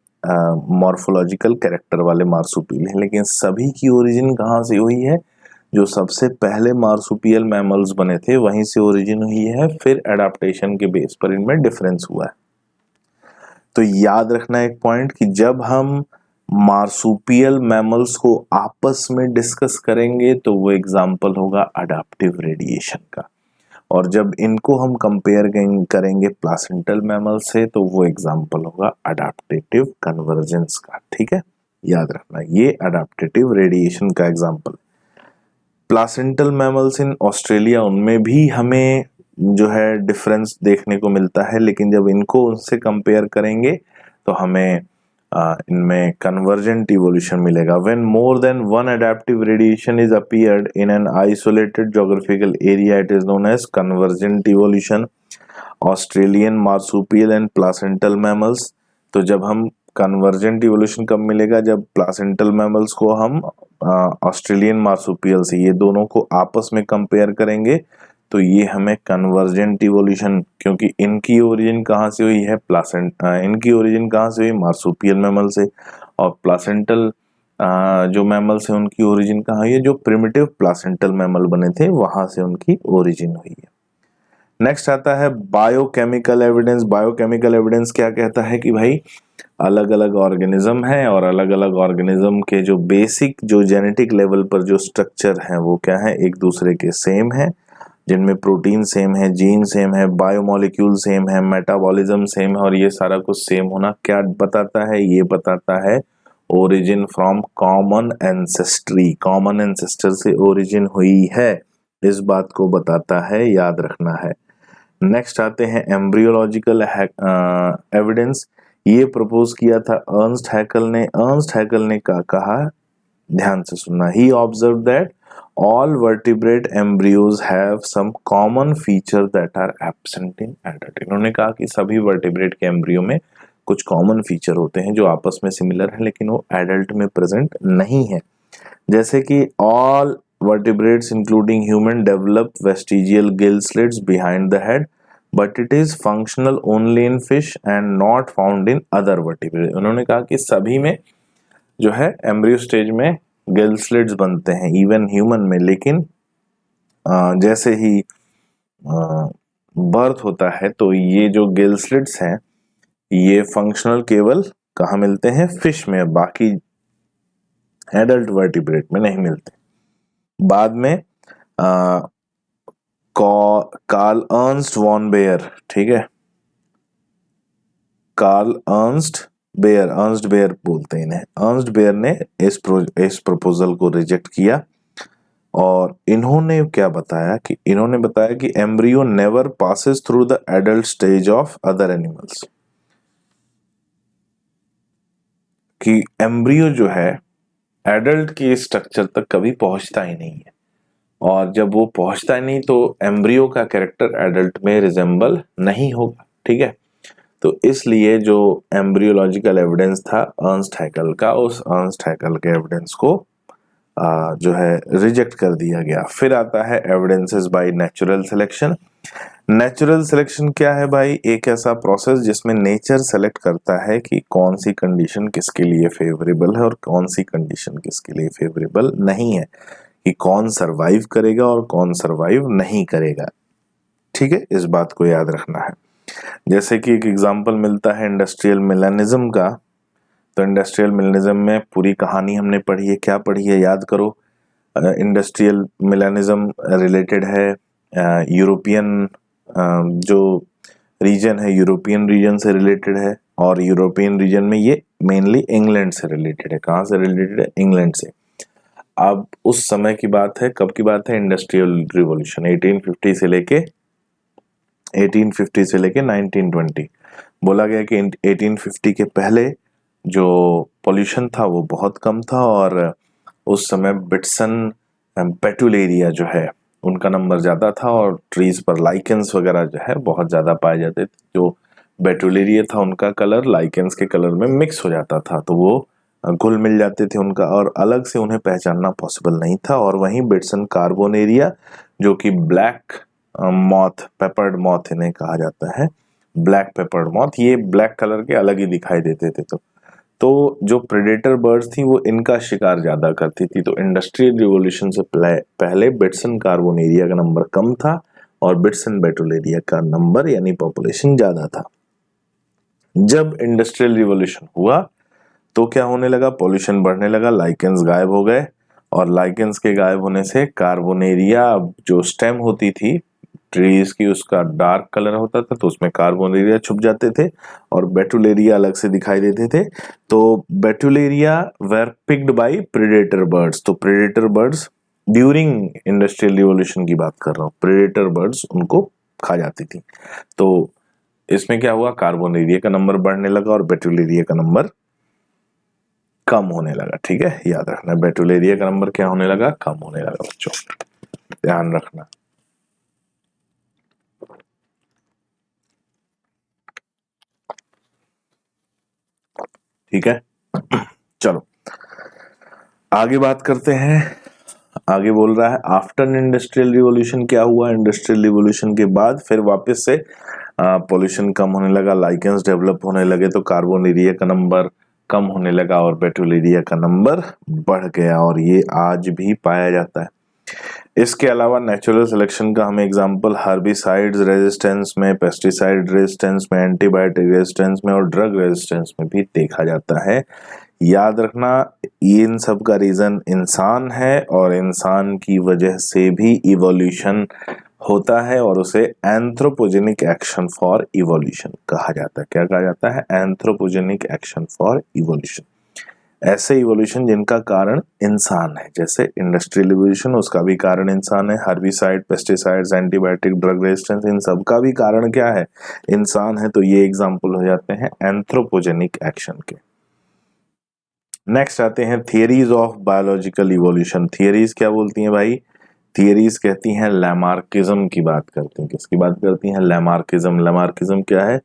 Speaker 1: मॉर्फोलॉजिकल कैरेक्टर वाले मार्सुपियल हैं। लेकिन सभी की ओरिजिन कहाँ से हुई है? जो सबसे पहले मार्सुपियल मैमल्स बने थे वहीं से ओरिजिन हुई है, फिर एडाप्टेशन के बेस पर इनमें डिफरेंस हुआ है। तो याद रखना एक पॉइंट कि जब हम मार्सुपियल मैमल्स को आपस में डिस्कस करेंगे तो वो एग्जाम्पल होगा अडाप्टिव रेडिएशन का, और जब इनको हम कंपेयर करेंगे प्लासेंटल मैमल से तो वो एग्जाम्पल होगा अडाप्टेटिव कन्वर्जेंस का। ठीक है, याद रखना ये अडाप्टेटिव रेडिएशन का example. Placental mammals in Australia, उनमें भी हमें जो है डिफरेंस देखने को मिलता है, लेकिन जब इनको उनसे कंपेयर करेंगे तो हमें इनमें कन्वर्जेंट इवोल्यूशन मिलेगा। When more than one adaptive radiation is appeared in an isolated geographical area, it is known as convergent evolution. Australian marsupial and placental mammals, तो जब हम कन्वर्जेंट इवोल्यूशन कब मिलेगा? जब प्लासेंटल मैमल्स को हम ऑस्ट्रेलियन मार्सुपियल से, ये दोनों को आपस में कंपेयर करेंगे तो ये हमें कन्वर्जेंट इवोल्यूशन, क्योंकि इनकी ओरिजिन कहाँ से हुई है? इनकी ओरिजिन कहाँ से हुई? मार्सुपियल मैमल से। और प्लासेंटल जो मैमल्स हैं उनकी ओरिजिन कहाँ हुई है? जो प्रिमिटिव प्लासेंटल मैमल बने थे वहां से उनकी ओरिजिन हुई है। नेक्स्ट आता है बायोकेमिकल एविडेंस। बायोकेमिकल एविडेंस क्या कहता है कि भाई अलग अलग ऑर्गेनिज्म है और अलग अलग ऑर्गेनिज्म के जो बेसिक जो जेनेटिक लेवल पर जो स्ट्रक्चर है वो क्या है? एक दूसरे के सेम है, जिनमें प्रोटीन सेम है, जीन सेम है, बायोमोलिक्यूल सेम है, मेटाबॉलिज्म सेम है। और ये सारा कुछ सेम होना क्या बताता है? ये बताता है origin from common ancestry, common ancestor से ओरिजिन हुई है, इस बात को बताता है, याद रखना है। नेक्स्ट आते हैं एम्ब्रियोलॉजिकल एविडेंस। ये प्रपोज किया था अर्नस्ट हैकल ने। अर्नस्ट हैकल ने कहा, ध्यान से सुनना, he observe that all vertebrate embryos have some common features that are absent in adult। इन्होंने कहा कि सभी वर्टिब्रेट के एम्ब्रियो में कुछ कॉमन फीचर होते हैं जो आपस में सिमिलर है, लेकिन वो एडल्ट में प्रेजेंट नहीं है। जैसे कि all vertebrates including human develop vestigial gill slits behind the head, but it is functional only in fish and not found in other vertebrates। उन्होंने कहा कि सभी में जो है एम्ब्रियो स्टेज में गिल स्लिट्स बनते हैं, इवन ह्यूमन में, लेकिन जैसे ही बर्थ होता है तो ये जो गिल स्लिट्स हैं ये फंक्शनल केवल कहाँ मिलते हैं? फिश में, बाकी एडल्ट वर्टिब्रेट में नहीं मिलते। बाद में कार्ल अर्न्स्ट वॉन बेयर, ठीक है, कार्ल अर्न्स्ट बेयर बोलते हैं इन्हें, अर्न्स्ट बेयर ने इस प्रपोजल को रिजेक्ट किया। और इन्होंने क्या बताया कि इन्होंने बताया कि embryo never passes through the adult stage of other animals, कि एम्ब्रियो जो है एडल्ट के स्ट्रक्चर तक कभी पहुंचता ही नहीं है, और जब वो पहुंचता ही नहीं तो एम्ब्रियो का कैरेक्टर एडल्ट में रिजेंबल नहीं होगा। ठीक है, तो इसलिए जो एम्ब्रियोलॉजिकल एविडेंस था अर्नस्ट हैकल का, उस अर्नस्ट हैकल के एविडेंस को जो है रिजेक्ट कर दिया गया। फिर आता है evidences by natural selection. Natural selection क्या है भाई? एक ऐसा प्रोसेस जिसमें नेचर सेलेक्ट करता है कि कौन सी कंडीशन किसके लिए फेवरेबल है और कौन सी कंडीशन किसके लिए फेवरेबल नहीं है, कि कौन सरवाइव करेगा और कौन सरवाइव नहीं करेगा। ठीक है, इस बात को याद रखना है। जैसे कि एक एग्जांपल मिलता है इंडस्ट्रियल मिलेनिज्म का, तो इंडस्ट्रियल मिलेनिज्म में पूरी कहानी हमने पढ़ी है। क्या पढ़ी है? याद करो। इंडस्ट्रियल मिलेनिज्म रिलेटेड है यूरोपियन जो रीजन है, यूरोपियन रीजन से रिलेटेड है, और यूरोपियन रीजन में ये मेनली इंग्लैंड से रिलेटेड है। कहाँ से रिलेटेड है? इंग्लैंड से। अब उस समय की बात है, कब की बात है? इंडस्ट्रियल रिवॉल्यूशन 1850 से लेके 1920। बोला गया कि 1850 के पहले जो पोल्यूशन था वो बहुत कम था, और उस समय बिट्सन पेटुलेरिया जो है उनका नंबर ज़्यादा था, और ट्रीज पर लाइकेंस वगैरह जो है बहुत ज़्यादा पाए जाते थे। जो बेटुलेरिया था उनका कलर लाइकेंस के कलर में मिक्स हो जाता था, तो वो घुल मिल जाते थे उनका, और अलग से उन्हें पहचानना पॉसिबल नहीं था। और वहीं बिट्सन कार्बोनेरिया जो कि ब्लैक मॉथ, पेपर्ड मॉथ इन्हें कहा जाता है, ब्लैक पेपर्ड मॉथ, ये ब्लैक कलर के अलग ही दिखाई देते थे। तो जो प्रेडेटर बर्ड्स थी वो इनका शिकार ज्यादा करती थी। तो इंडस्ट्रियल रिवॉल्यूशन से पहले बिट्सन कार्बोनेरिया का नंबर कम था और बिट्सन बेटुलेरिया का नंबर यानी पॉपुलेशन ज्यादा था। जब इंडस्ट्रियल रिवॉल्यूशन हुआ तो क्या होने लगा? पॉल्यूशन बढ़ने लगा, लाइकेंस गायब हो गए, और लाइकेंस के गायब होने से कार्बोनेरिया जो स्टेम होती थी ट्रीज की उसका डार्क कलर होता था, तो उसमें कार्बोनेरिया छुप जाते थे और बेटुलेरिया अलग से दिखाई देते थे। तो betularia were picked by predator birds. तो predator birds during industrial revolution की बात कर रहा हूँ, प्रेडेटर बर्ड्स उनको खा जाती थी। तो इसमें क्या हुआ? कार्बोनेरिया का नंबर बढ़ने लगा और बेटुलेरिया का नंबर कम होने लगा। ठीक है, याद रखना, बेटुलेरिया का नंबर क्या होने लगा? कम होने लगा। बच्चों ध्यान रखना। ठीक है, चलो आगे बात करते हैं। आगे बोल रहा है आफ्टर इंडस्ट्रियल रिवॉल्यूशन क्या हुआ? इंडस्ट्रियल रिवॉल्यूशन के बाद फिर वापस से पोल्यूशन कम होने लगा, लाइकेंस डेवलप होने लगे, तो कार्बोनेरिया का नंबर कम होने लगा और बेटुलेरिया का नंबर बढ़ गया, और ये आज भी पाया जाता है। इसके अलावा नेचुरल सिलेक्शन का हमें एग्जांपल हर्बिसाइड्स रेजिस्टेंस में, पेस्टिसाइड रेजिस्टेंस में, एंटीबायोटिक रेजिस्टेंस में और ड्रग रेजिस्टेंस में भी देखा जाता है। याद रखना, इन सब का रीजन इंसान है, और इंसान की वजह से भी इवोल्यूशन होता है, और उसे एंथ्रोपोजेनिक एक्शन फॉर इवोल्यूशन कहा जाता है। क्या कहा जाता है? Anthropogenic action for evolution. ऐसे इवोल्यूशन जिनका कारण इंसान है, जैसे इंडस्ट्रियल इवोल्यूशन, उसका भी कारण इंसान है। Herbicide, pesticides, antibiotic, drug resistance, इन सब का भी कारण क्या है? इंसान है। तो ये एग्जांपल हो जाते हैं एंथ्रोपोजेनिक एक्शन के। नेक्स्ट आते हैं theories of biological evolution. Theories क्या बोलती हैं भाई? थियरीज कहती हैं लैमार्किज्म की बात करती हैं। किसकी बात करती हैं? लैमार्किज्म। लैमार्किज्म क्या है?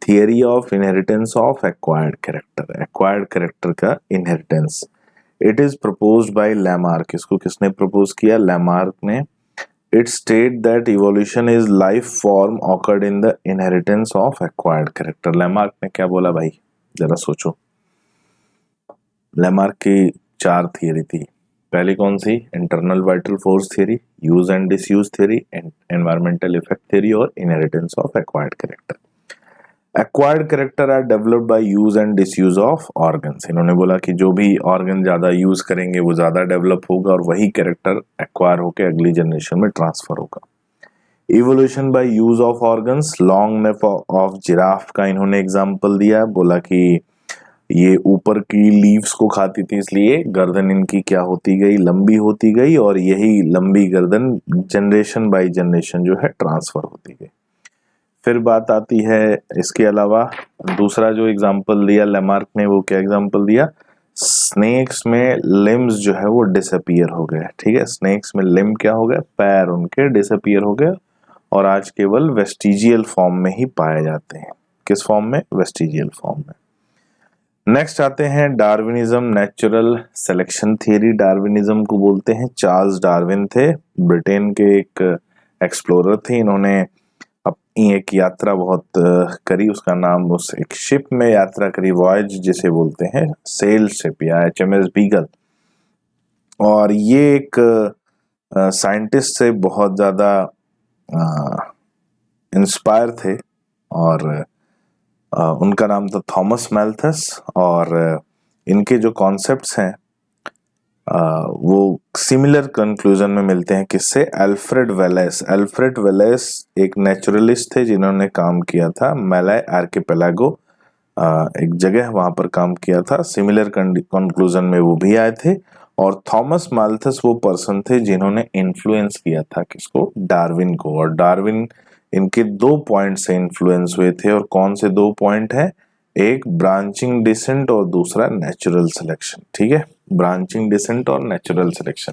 Speaker 1: Theory of inheritance of acquired character. Acquired character का inheritance. It is proposed by Lamarck. इसको किसने प्रपोज किया? लैमार्क ने। It state that evolution is life form occurred in the inheritance of acquired character. Lamarck ने क्या बोला भाई? जरा सोचो। लैमार्क की 4 थियरी थी। पहली कौन सी? Internal vital force theory, use and disuse theory, environmental effect theory और inheritance of acquired character. Acquired character are developed by use and disuse of organs. इन्होंने बोला कि जो भी ऑर्गन ज्यादा यूज करेंगे वो ज्यादा डेवलप होगा, और वही कैरेक्टर एक्वायर होकर अगली जनरेशन में ट्रांसफर होगा। Evolution by use of organs, long neck of giraffe का इन्होंने एग्जांपल दिया। बोला कि ये ऊपर की लीव्स को खाती थी, इसलिए गर्दन इनकी क्या होती गई? लंबी होती गई, और यही लंबी गर्दन जनरेशन बाय जनरेशन जो है ट्रांसफर होती गई। फिर बात आती है इसके अलावा दूसरा जो एग्जांपल दिया लैमार्क ने, वो क्या एग्जांपल दिया? स्नेक्स में लिम्स जो है वो डिसअपियर हो गए। ठीक है, स्नेक्स में लिम्ब क्या हो गया? पैर उनके डिसअपियर हो गए, और आज केवल वेस्टिजियल फॉर्म में ही पाए जाते हैं। किस फॉर्म में? वेस्टिजियल फॉर्म में। नेक्स्ट आते हैं Darwinism, natural selection theory. Darwinism को बोलते हैं, चार्ल्स डार्विन थे, ब्रिटेन के एक एक्सप्लोरर थे। इन्होंने अपनी एक यात्रा बहुत करी, उसका नाम, उस एक शिप में यात्रा करी, वॉयज जिसे बोलते हैं, सेल शिप या HMS बीगल। और ये एक साइंटिस्ट से बहुत ज़्यादा इंस्पायर थे, और उनका नाम था थॉमस मैल्थस। और इनके जो कॉन्सेप्ट्स हैं वो सिमिलर कंक्लूजन में मिलते हैं। किससे? Alfred Wallace. अल्फ्रेड वेलेस एक नेचुरलिस्ट थे जिन्होंने काम किया था मैलाई आर्किपेलागो एक जगह वहां पर काम किया था, सिमिलर कंक्लूजन में वो भी आए थे। और थॉमस माल्थस वो पर्सन थे जिन्होंने इन्फ्लुएंस किया था किसको, डार्विन को। और डार्विन इनके 2 पॉइंट से इन्फ्लुएंस हुए थे। और कौन से 2 पॉइंट है, एक ब्रांचिंग डिसेंट और दूसरा नेचुरल सिलेक्शन। ठीक है, ब्रांचिंग डिसेंट और नेचुरल सिलेक्शन।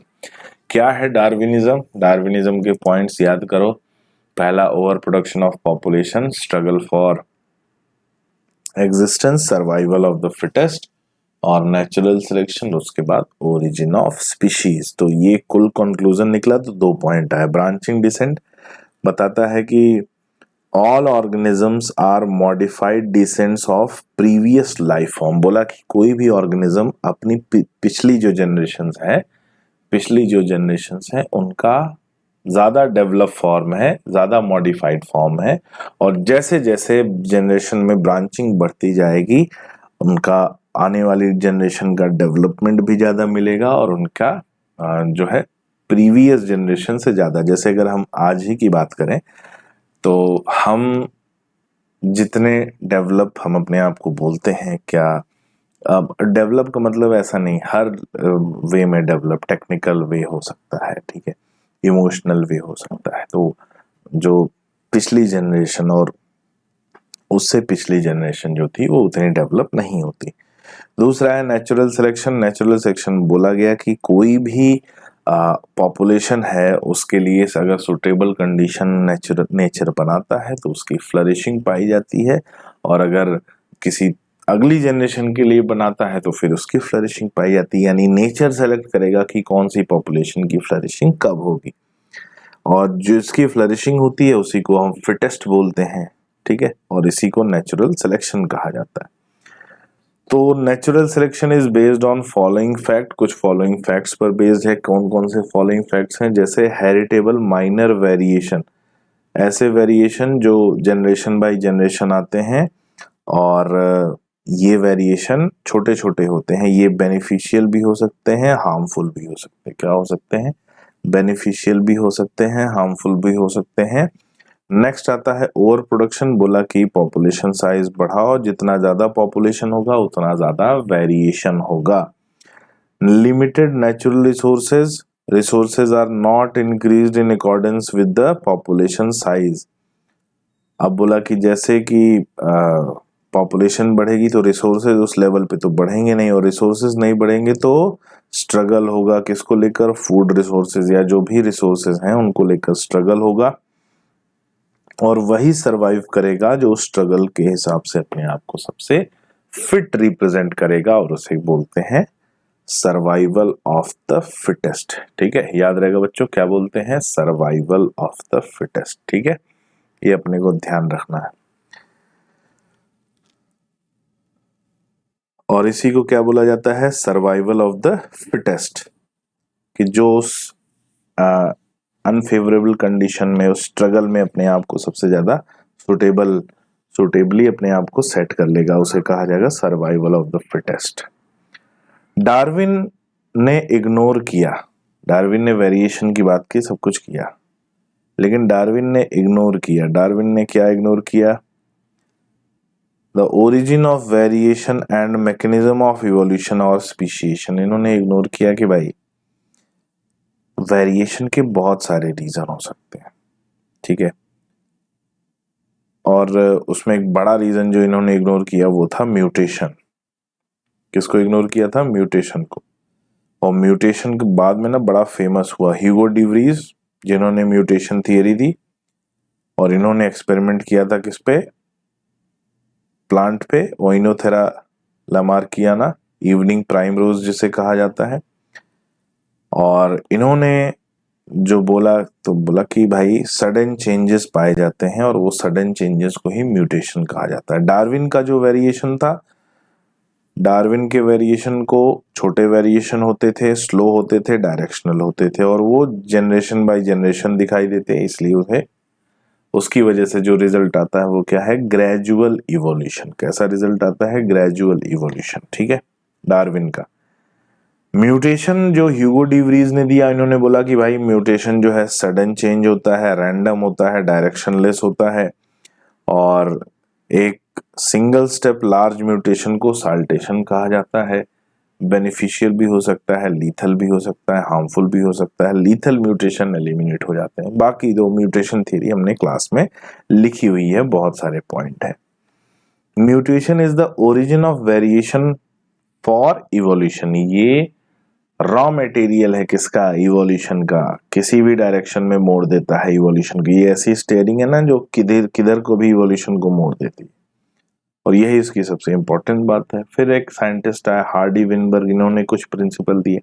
Speaker 1: क्या है डार्विनिज्म? डार्विनिज्म के पॉइंट्स याद करो। पहला, over production of population, struggle for existence, survival of the fittest, और नेचुरल सिलेक्शन, उसके बाद ओरिजिन ऑफ स्पीशीज। तो ये कुल कंक्लूजन निकला। तो 2 पॉइंट है। ब्रांचिंग डिसेंट बताता है कि all organisms are modified descents of previous life form. बोला कि कोई भी ऑर्गेनिज्म अपनी पिछली जो जनरेशंस है उनका ज्यादा डेवलप फॉर्म है, ज्यादा मॉडिफाइड फॉर्म है। और जैसे जैसे जनरेशन में ब्रांचिंग बढ़ती जाएगी, उनका आने वाली जनरेशन का डेवलपमेंट भी ज्यादा मिलेगा और उनका जो है प्रीवियस जनरेशन से ज्यादा। जैसे अगर हम आज ही की बात करें तो हम जितने डेवलप हम अपने आप को बोलते हैं, क्या अब डेवलप का मतलब ऐसा नहीं, हर वे में डेवलप, टेक्निकल वे हो सकता है, ठीक है, इमोशनल वे हो सकता है। तो जो पिछली जनरेशन और उससे पिछली जनरेशन जो थी वो उतनी डेवलप नहीं होती। दूसरा है नेचुरल सिलेक्शन। नेचुरल सिलेक्शन बोला गया कि कोई भी पॉपुलेशन है उसके लिए अगर सुटेबल कंडीशन नेचर बनाता है तो उसकी फ्लरिशिंग पाई जाती है, और अगर किसी अगली जनरेशन के लिए बनाता है तो फिर उसकी फ्लरिशिंग पाई जाती है। यानी नेचर सेलेक्ट करेगा कि कौन सी पॉपुलेशन की फ्लरिशिंग कब होगी, और जिसकी फ्लरिशिंग होती है उसी को हम फिटेस्ट बोलते हैं। ठीक है, और इसी को नेचुरल सिलेक्शन कहा जाता है। तो natural selection is based on following fact. कुछ फॉलोइंग फैक्ट्स पर बेस्ड है। कौन कौन से फॉलोइंग फैक्ट्स हैं? जैसे हेरिटेबल माइनर वेरिएशन, ऐसे वेरिएशन जो जनरेशन बाय जनरेशन आते हैं, और ये वेरिएशन छोटे छोटे होते हैं। ये बेनिफिशियल भी हो सकते हैं, हार्मफुल भी हो सकते हैं। क्या हो सकते हैं? बेनिफिशियल भी हो सकते हैं, हार्मफुल भी हो सकते हैं। नेक्स्ट आता है ओवर प्रोडक्शन। बोला कि पॉपुलेशन साइज बढ़ाओ, जितना ज्यादा पॉपुलेशन होगा उतना ज्यादा वेरिएशन होगा। Limited natural resources are not increased in accordance with the population size. अब बोला कि जैसे कि पॉपुलेशन बढ़ेगी तो रिसोर्सेज उस लेवल पे तो बढ़ेंगे नहीं, और रिसोर्सेज नहीं बढ़ेंगे तो स्ट्रगल होगा किसको लेकर? फूड रिसोर्सेज या जो भी रिसोर्सेज हैं उनको लेकर स्ट्रगल होगा, और वही सरवाइव करेगा जो स्ट्रगल के हिसाब से अपने आप को सबसे फिट रिप्रेजेंट करेगा, और उसे बोलते हैं सर्वाइवल ऑफ द फिटेस्ट। ठीक है, याद रहेगा बच्चों, क्या बोलते हैं? Survival of the fittest. ठीक है, ये अपने को ध्यान रखना है। और इसी को क्या बोला जाता है? सर्वाइवल ऑफ द फिटेस्ट, कि जो उस अनफेवरेबल कंडीशन में, उस स्ट्रगल में अपने आप को सबसे ज्यादा सुटेबली अपने आप को सेट कर लेगा, उसे कहा जाएगा survival of the fittest. Darwin ने इग्नोर किया, डार्विन ने वेरिएशन की बात की, सब कुछ किया, लेकिन डार्विन ने इग्नोर किया। डार्विन ने क्या इग्नोर किया? The origin of variation and mechanism of evolution और स्पीशीएशन। इन्होंने इग्नोर किया कि भाई वेरिएशन के बहुत सारे रीजन हो सकते हैं, ठीक है, और उसमें एक बड़ा रीजन जो इन्होंने इग्नोर किया वो था म्यूटेशन। किसको इग्नोर किया था? म्यूटेशन को। और म्यूटेशन के बाद में ना बड़ा फेमस हुआ ह्यूगो डिवरीज, जिन्होंने म्यूटेशन थियरी दी, और इन्होंने एक्सपेरिमेंट किया था किस पे? प्लांट पे, ओइनोथेरा लामार्कियाना, इवनिंग प्राइम रोज जिसे कहा जाता है। और इन्होंने जो बोला तो बोला कि भाई सडन चेंजेस पाए जाते हैं, और वो सडन चेंजेस को ही म्यूटेशन कहा जाता है। डार्विन का जो वेरिएशन था, डार्विन के वेरिएशन को छोटे वेरिएशन होते थे, स्लो होते थे, डायरेक्शनल होते थे, और वो जनरेशन बाय जनरेशन दिखाई देते हैं, इसलिए उसे उसकी वजह से जो रिजल्ट आता है वो क्या है? Gradual evolution. कैसा रिजल्ट आता है? Gradual evolution. ठीक है, डार्विन का। म्यूटेशन जो ह्यूगो डिवरीज ने दिया, इन्होंने बोला कि भाई म्यूटेशन जो है सडन चेंज होता है, रैंडम होता है, डायरेक्शनलेस होता है, और एक सिंगल स्टेप लार्ज म्यूटेशन को साल्टेशन कहा जाता है। बेनिफिशियल भी हो सकता है, लीथल भी हो सकता है, हार्मफुल भी हो सकता है। लीथल म्यूटेशन एलिमिनेट हो जाते हैं। बाकी दो म्यूटेशन थ्योरी हमने क्लास में लिखी हुई है, बहुत सारे पॉइंट है। Mutation is the origin of variation for evolution. ये रॉ मटेरियल है किसका? इवोल्यूशन का। किसी भी डायरेक्शन में मोड़ देता है इवोल्यूशन की। ये ऐसी स्टेयरिंग है ना जो किधर किधर को भी इवोल्यूशन को मोड़ देती है, और यही इसकी सबसे इंपॉर्टेंट बात है। फिर एक साइंटिस्ट आया हार्डी विनबर्ग, इन्होंने कुछ प्रिंसिपल दिए।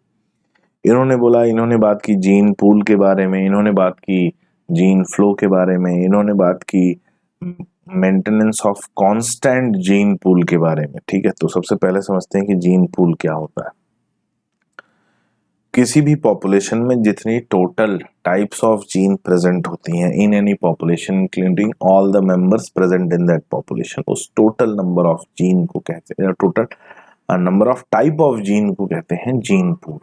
Speaker 1: इन्होंने बात की जीन पूल के बारे में, इन्होंने बात की जीन फ्लो के बारे में, इन्होंने बात की maintenance of constant gene pool के बारे में। ठीक है, तो सबसे पहले समझते हैं कि जीन पूल क्या होता है। किसी भी पॉपुलेशन में जितनी total types of gene present होती हैं in any population including all the members present in that population, उस टोटल नंबर ऑफ जीन को कहते हैं, total number of type of gene को कहते हैं gene pool.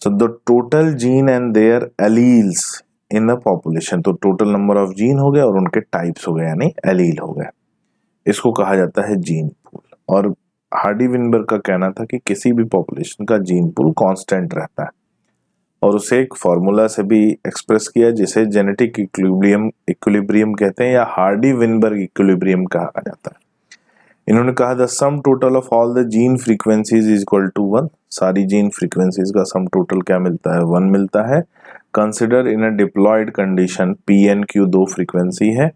Speaker 1: So the total gene and their alleles in the population, तो टोटल नंबर ऑफ जीन हो गया और उनके टाइप्स हो गए यानी एलील हो गए, इसको कहा जाता है जीन पूल। और हार्डी विनबर्ग का कहना था कि किसी भी पॉपुलेशन का जीन पूल कांस्टेंट रहता है, और उसे एक फॉर्मूला से भी एक्सप्रेस किया जिसे जेनेटिक इक्विलिब्रियम कहते हैं या हार्डी विनबर्ग इक्विलिब्रियम कहा जाता है। इन्होंने कहा the sum total of all the gene frequencies is equal to 1। सारी जीन फ्रीक्वेंसीज का सम टोटल क्या मिलता है? 1 मिलता है। Consider in a diploid condition p and q दो फ्रीक्वेंसी है,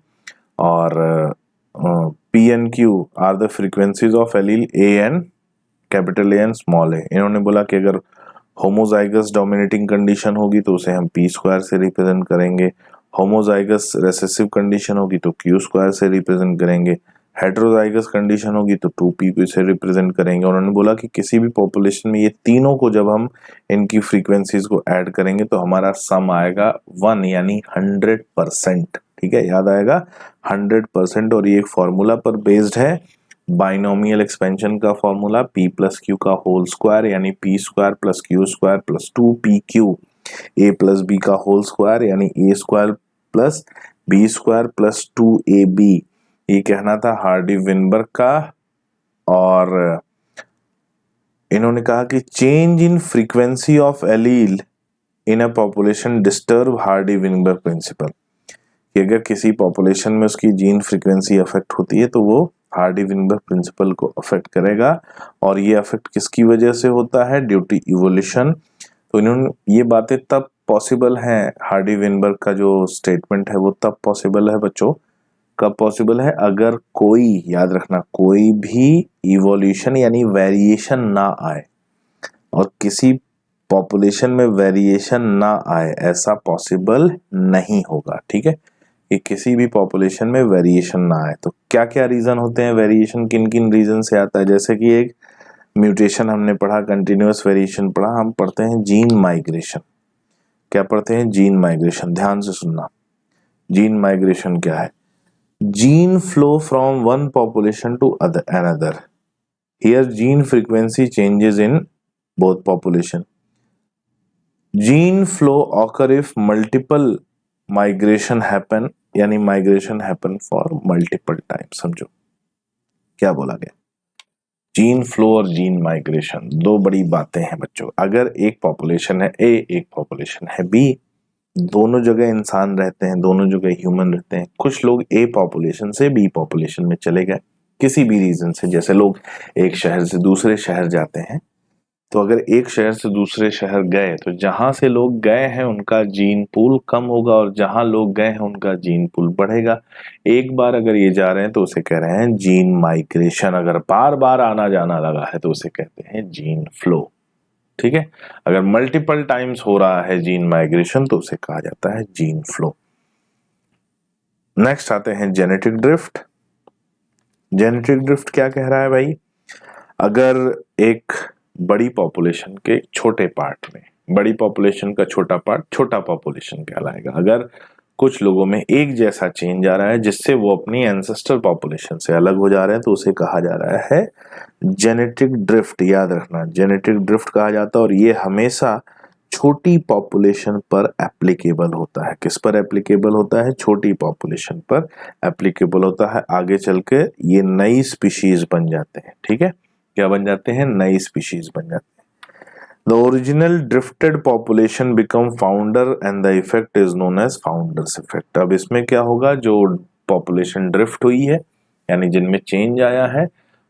Speaker 1: और p and q are the frequencies of allele A and, capital A and small a. इन्होंने बोला कि अगर होमोजाइगस डोमिनेटिंग कंडीशन होगी तो उसे हम पी स्क्वायर से रिप्रेजेंट करेंगे, होमोजाइगस रेसेसिव कंडीशन होगी तो क्यू स्क्वायर से रिप्रेजेंट करेंगे, हेटेरोजाइगस कंडीशन होगी तो 2p से रिप्रेजेंट करेंगे। उन्होंने बोला कि किसी भी पॉपुलेशन में ये तीनों को जब हम इनकी फ्रीक्वेंसीज को ऐड करेंगे तो हमारा सम आएगा 1 यानी 100%। ठीक है, याद आएगा 100%। और ये एक फॉर्मूला पर बेस्ड है, बाइनोमियल एक्सपेंशन का फॉर्मूला p प्लस क्यू का होल स्क्वायर यानी p square plus Q square plus 2pq, a plus b का होल स्क्वायर यानी a square plus b square plus 2ab। ये कहना था हार्डी विनबर्ग का। और इन्होंने कहा कि change in frequency of allele in a population disturb Hardy Weinberg principal, कि अगर किसी पॉपुलेशन में उसकी जीन फ्रीक्वेंसी अफेक्ट होती है तो वो हार्डी विनबर्ग प्रिंसिपल को अफेक्ट करेगा। और ये अफेक्ट किसकी वजह से होता है? Due to evolution. तो इन्होंने ये बातें तब पॉसिबल हैं, हार्डी विनबर्ग का जो स्टेटमेंट है वो तब पॉसिबल है बच्चों, कब पॉसिबल है? अगर कोई, याद रखना, कोई भी इवोल्यूशन यानी वेरिएशन ना आए, और किसी पॉपुलेशन में वेरिएशन ना आए ऐसा पॉसिबल नहीं होगा। ठीक है, कि किसी भी पॉपुलेशन में वेरिएशन ना आए। तो क्या क्या रीजन होते हैं? वेरिएशन किन किन रीजन से आता है? जैसे कि एक म्यूटेशन हमने पढ़ा, कंटिन्यूअस वेरिएशन पढ़ा, हम पढ़ते हैं जीन माइग्रेशन। क्या पढ़ते हैं? Gene migration. ध्यान से सुनना, जीन माइग्रेशन क्या है? Gene flow from one population to another. Here gene frequency changes in both population. Gene flow occur if multiple migration happen, यानी migration happen for multiple times। समझो क्या बोला गया? जीन फ्लो और जीन माइग्रेशन दो बड़ी बातें हैं बच्चों। अगर एक पॉपुलेशन है ए, एक पॉपुलेशन है बी, दोनों जगह इंसान रहते हैं, दोनों जगह ह्यूमन रहते हैं। कुछ लोग ए पॉपुलेशन से बी पॉपुलेशन में चले गए किसी भी रीजन से, जैसे लोग एक शहर से दूसरे शहर जाते हैं, तो अगर एक शहर से दूसरे शहर गए तो जहां से लोग गए हैं उनका जीन पूल कम होगा, और जहां लोग गए हैं उनका जीन पूल बढ़ेगा। एक बार अगर ये जा रहे हैं तो उसे कह रहे हैं जीन माइग्रेशन, अगर बार बार आना जाना लगा है तो उसे कहते हैं जीन फ्लो। ठीक है, अगर मल्टीपल टाइम्स हो रहा है जीन माइग्रेशन तो उसे कहा जाता है जीन फ्लो। नेक्स्ट आते हैं जेनेटिक ड्रिफ्ट। जेनेटिक ड्रिफ्ट क्या कह रहा है भाई? अगर एक बड़ी पॉपुलेशन के छोटे पार्ट में, बड़ी पॉपुलेशन का छोटा पार्ट छोटा पॉपुलेशन कहलाएगा। अगर कुछ लोगों में एक जैसा चेंज आ रहा है जिससे वो अपनी एंसेस्टर पॉपुलेशन से अलग हो जा रहे हैं तो उसे कहा जा रहा है जेनेटिक ड्रिफ्ट। याद रखना, जेनेटिक ड्रिफ्ट कहा जाता है। और ये हमेशा छोटी पॉपुलेशन पर एप्लीकेबल होता है। किस पर एप्लीकेबल होता है? छोटी पॉपुलेशन पर एप्लीकेबल होता है। आगे चल के ये नई स्पीशीज बन जाते हैं। ठीक है, क्या बन जाते हैं? नई स्पीशीज बन जाते हैं। The original drifted population become founder and the effect is known as founders effect। अब इसमें क्या होगा? जो पॉपुलेशन ड्रिफ्ट हुई है यानी जिनमें चेंज आया है,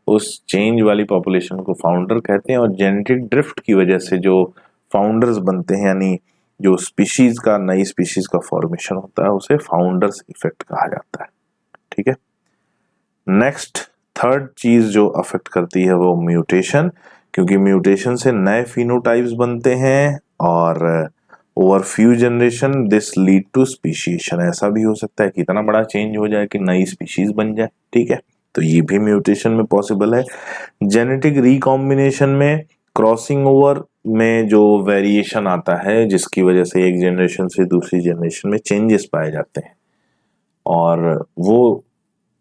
Speaker 1: उस चेंज वाली पॉपुलेशन को फाउंडर कहते हैं, और जेनेटिक ड्रिफ्ट की वजह से जो फाउंडर्स बनते हैं यानी जो स्पीशीज का, नई स्पीशीज का फॉर्मेशन होता है, उसे फाउंडर्स इफेक्ट कहा जाता है। ठीक है, नेक्स्ट थर्ड चीज जो अफेक्ट करती है वो म्यूटेशन, क्योंकि म्यूटेशन से नए फिनोटाइप्स बनते हैं और over few generation this lead to speciation. ऐसा भी हो सकता है कि इतना बड़ा चेंज हो जाए कि नई स्पीशीज बन जाए। ठीक है, तो ये भी म्यूटेशन में पॉसिबल है। जेनेटिक रिकॉम्बिनेशन में क्रॉसिंग ओवर में जो वेरिएशन आता है जिसकी वजह से एक जनरेशन से दूसरी जनरेशन में चेंजेस पाए जाते हैं, और वो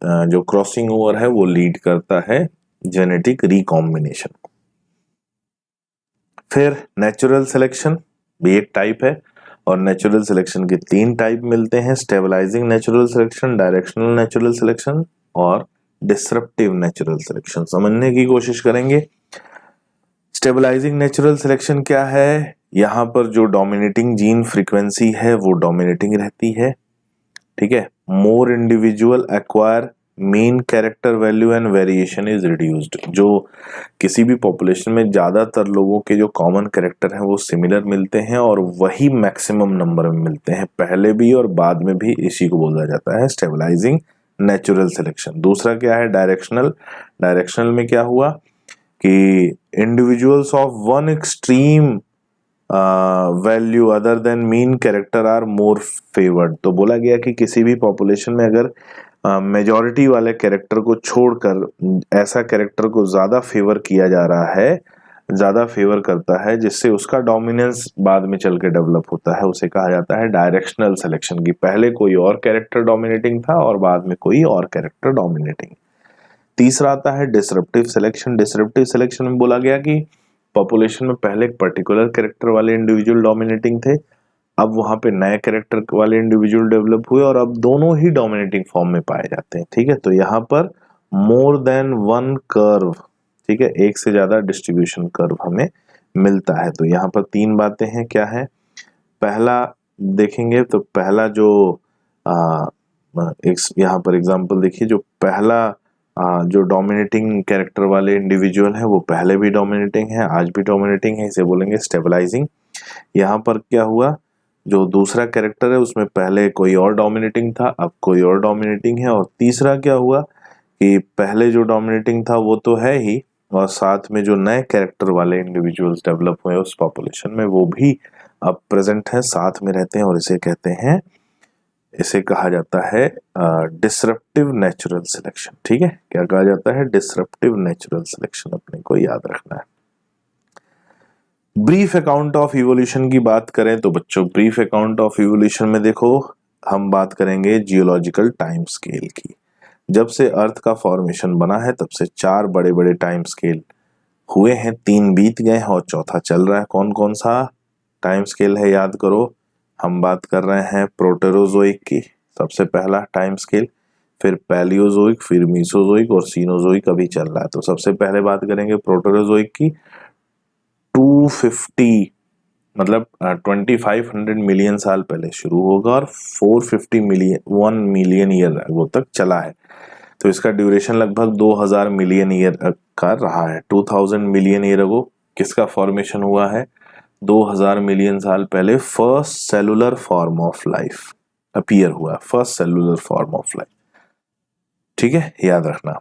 Speaker 1: जो क्रॉसिंग ओवर है वो लीड करता है जेनेटिक रिकॉम्बिनेशन को। फिर नेचुरल सिलेक्शन भी एक टाइप है, और नेचुरल सिलेक्शन के 3 टाइप मिलते हैं: stabilising natural selection, directional natural selection और डिसरप्टिव नेचुरल सिलेक्शन। समझने की कोशिश करेंगे। स्टेबलाइजिंग नेचुरल सिलेक्शन क्या है? यहाँ पर जो डोमिनेटिंग जीन फ्रीक्वेंसी है वो डोमिनेटिंग रहती है। ठीक है, more individual acquire mean character value and variation is reduced. जो किसी भी पॉपुलेशन में ज्यादातर लोगों के जो कॉमन कैरेक्टर हैं वो सिमिलर मिलते हैं और वही मैक्सिमम नंबर में मिलते हैं, पहले भी और बाद में भी। इसी को बोला जाता है स्टेबलाइजिंग नेचुरल सिलेक्शन। दूसरा क्या है? डायरेक्शनल। डायरेक्शनल में क्या हुआ कि individuals of one extreme value other than mean character are more favoured. तो बोला गया कि किसी भी पॉपुलेशन में अगर मेजॉरिटी वाले कैरेक्टर को छोड़कर ऐसा कैरेक्टर को ज्यादा फेवर किया जा रहा है, ज्यादा फेवर करता है, जिससे उसका डोमिनेंस बाद में चल के डेवलप होता है, उसे कहा जाता है डायरेक्शनल सिलेक्शन। की पहले कोई और कैरेक्टर डोमिनेटिंग था और बाद में कोई और कैरेक्टर डोमिनेटिंग। तीसरा आता है डिसरप्टिव सिलेक्शन। डिसरप्टिव सिलेक्शन में बोला गया कि पॉपुलेशन में पहले एक पर्टिकुलर कैरेक्टर वाले इंडिविजुअल डोमिनेटिंग थे, अब वहां पे नए कैरेक्टर वाले इंडिविजुअल डेवलप हुए और अब दोनों ही डोमिनेटिंग फॉर्म में पाए जाते हैं। ठीक है, तो यहाँ पर मोर देन वन कर्व, ठीक है, एक से ज्यादा डिस्ट्रीब्यूशन कर्व हमें मिलता है। तो यहाँ पर 3 बातें हैं। क्या है? पहला देखेंगे तो पहला जो यहाँ पर एग्जांपल देखिए, जो पहला जो डोमिनेटिंग कैरेक्टर वाले इंडिविजुअल है वो पहले भी डोमिनेटिंग है, आज भी डोमिनेटिंग है, इसे बोलेंगे स्टेबलाइजिंग। यहाँ पर क्या हुआ? जो दूसरा कैरेक्टर है उसमें पहले कोई और डोमिनेटिंग था, अब कोई और डोमिनेटिंग है। और तीसरा क्या हुआ कि पहले जो डोमिनेटिंग था वो तो है ही, और साथ में जो नए कैरेक्टर वाले इंडिविजुअल्स डेवलप हुए उस पॉपुलेशन में वो भी अब प्रेजेंट है, साथ में रहते हैं, और इसे कहते हैं, इसे कहा जाता है डिसरप्टिव नेचुरल सिलेक्शन। ठीक है, क्या कहा जाता है? Disruptive natural selection. अपने को याद रखना है। ब्रीफ अकाउंट ऑफ इवोल्यूशन की बात करें तो बच्चों, ब्रीफ अकाउंट ऑफ इवोल्यूशन में देखो हम बात करेंगे जियोलॉजिकल टाइम स्केल की। जब से अर्थ का फॉर्मेशन बना है तब से 4 बड़े बड़े टाइम स्केल हुए हैं, 3 बीत गए हैं और चौथा चल रहा है। कौन कौन सा टाइम स्केल है? याद करो, हम बात कर रहे हैं प्रोटेरोजोइक की, सबसे पहला टाइम स्केल, फिर पैलियोजोइक, फिर मीसोजोइक और सीनोजोइक अभी चल रहा है। तो सबसे पहले बात करेंगे प्रोटेरोजोइक की। 250 मतलब 2500 मिलियन साल पहले शुरू होगा और 450 मिलियन 1 मिलियन ईयर वो तक चला है। तो इसका ड्यूरेशन लगभग 2000 मिलियन ईयर का रहा है। 2000 मिलियन ईयर अगो किसका फॉर्मेशन हुआ है? 2000 मिलियन साल पहले first cellular form of life appear हुआ, first cellular form of life. ठीक है, याद रखना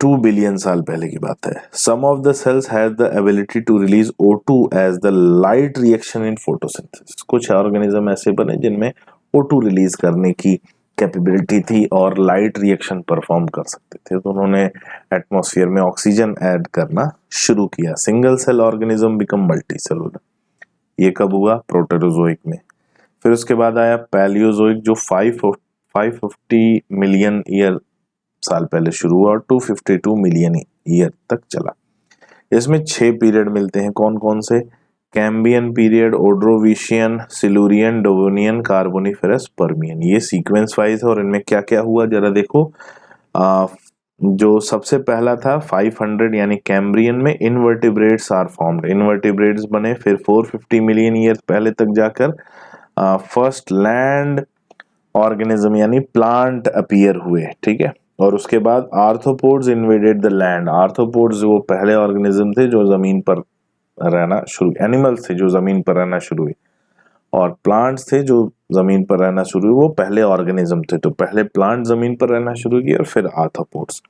Speaker 1: 2 बिलियन साल पहले की बात है। Some of the cells have the ability to release O2 as the light reaction in photosynthesis. कुछ ऑर्गेनिज्म ऐसे बने जिनमें O2 रिलीज करने की कैपेबिलिटी थी और लाइट रिएक्शन परफॉर्म कर सकते थे, तो उन्होंने एटमॉस्फेयर में ऑक्सीजन ऐड करना शुरू किया। Single cell organism become multi cellular. ये कब हुआ? प्रोटेरोजोइक में। फिर उसके बाद आया पैलियोजोइक जो 550 मिलियन ईयर साल पहले शुरू हुआ और 252 मिलियन ईयर तक चला। इसमें 6 पीरियड मिलते हैं। कौन कौन से? Cambrian period, Ordovician, Silurian, Devonian, Carboniferous, Permian. ये सीक्वेंस वाइज है और इनमें क्या क्या हुआ जरा देखो। जो सबसे पहला था 500 यानी कैम्ब्रियन में इनवर्टिब्रेट्स आर फॉर्म्ड, इनवर्टिब्रेट्स बने। फिर 450 मिलियन ईयर पहले तक जाकर फर्स्ट लैंड ऑर्गेनिज्म यानी प्लांट अपीयर हुए, ठीक है। और उसके बाद arthropods invaded the land, arthropods वो पहले ऑर्गेनिज्म थे जो जमीन पर रहना शुरू, एनिमल्स थे जो जमीन पर रहना शुरू हुए, और प्लांट्स थे जो जमीन पर रहना शुरू हुए, वो पहले ऑर्गेनिज्म थे। तो पहले प्लांट जमीन पर रहना शुरू किए और फिर आर्थ्रोपोड्स।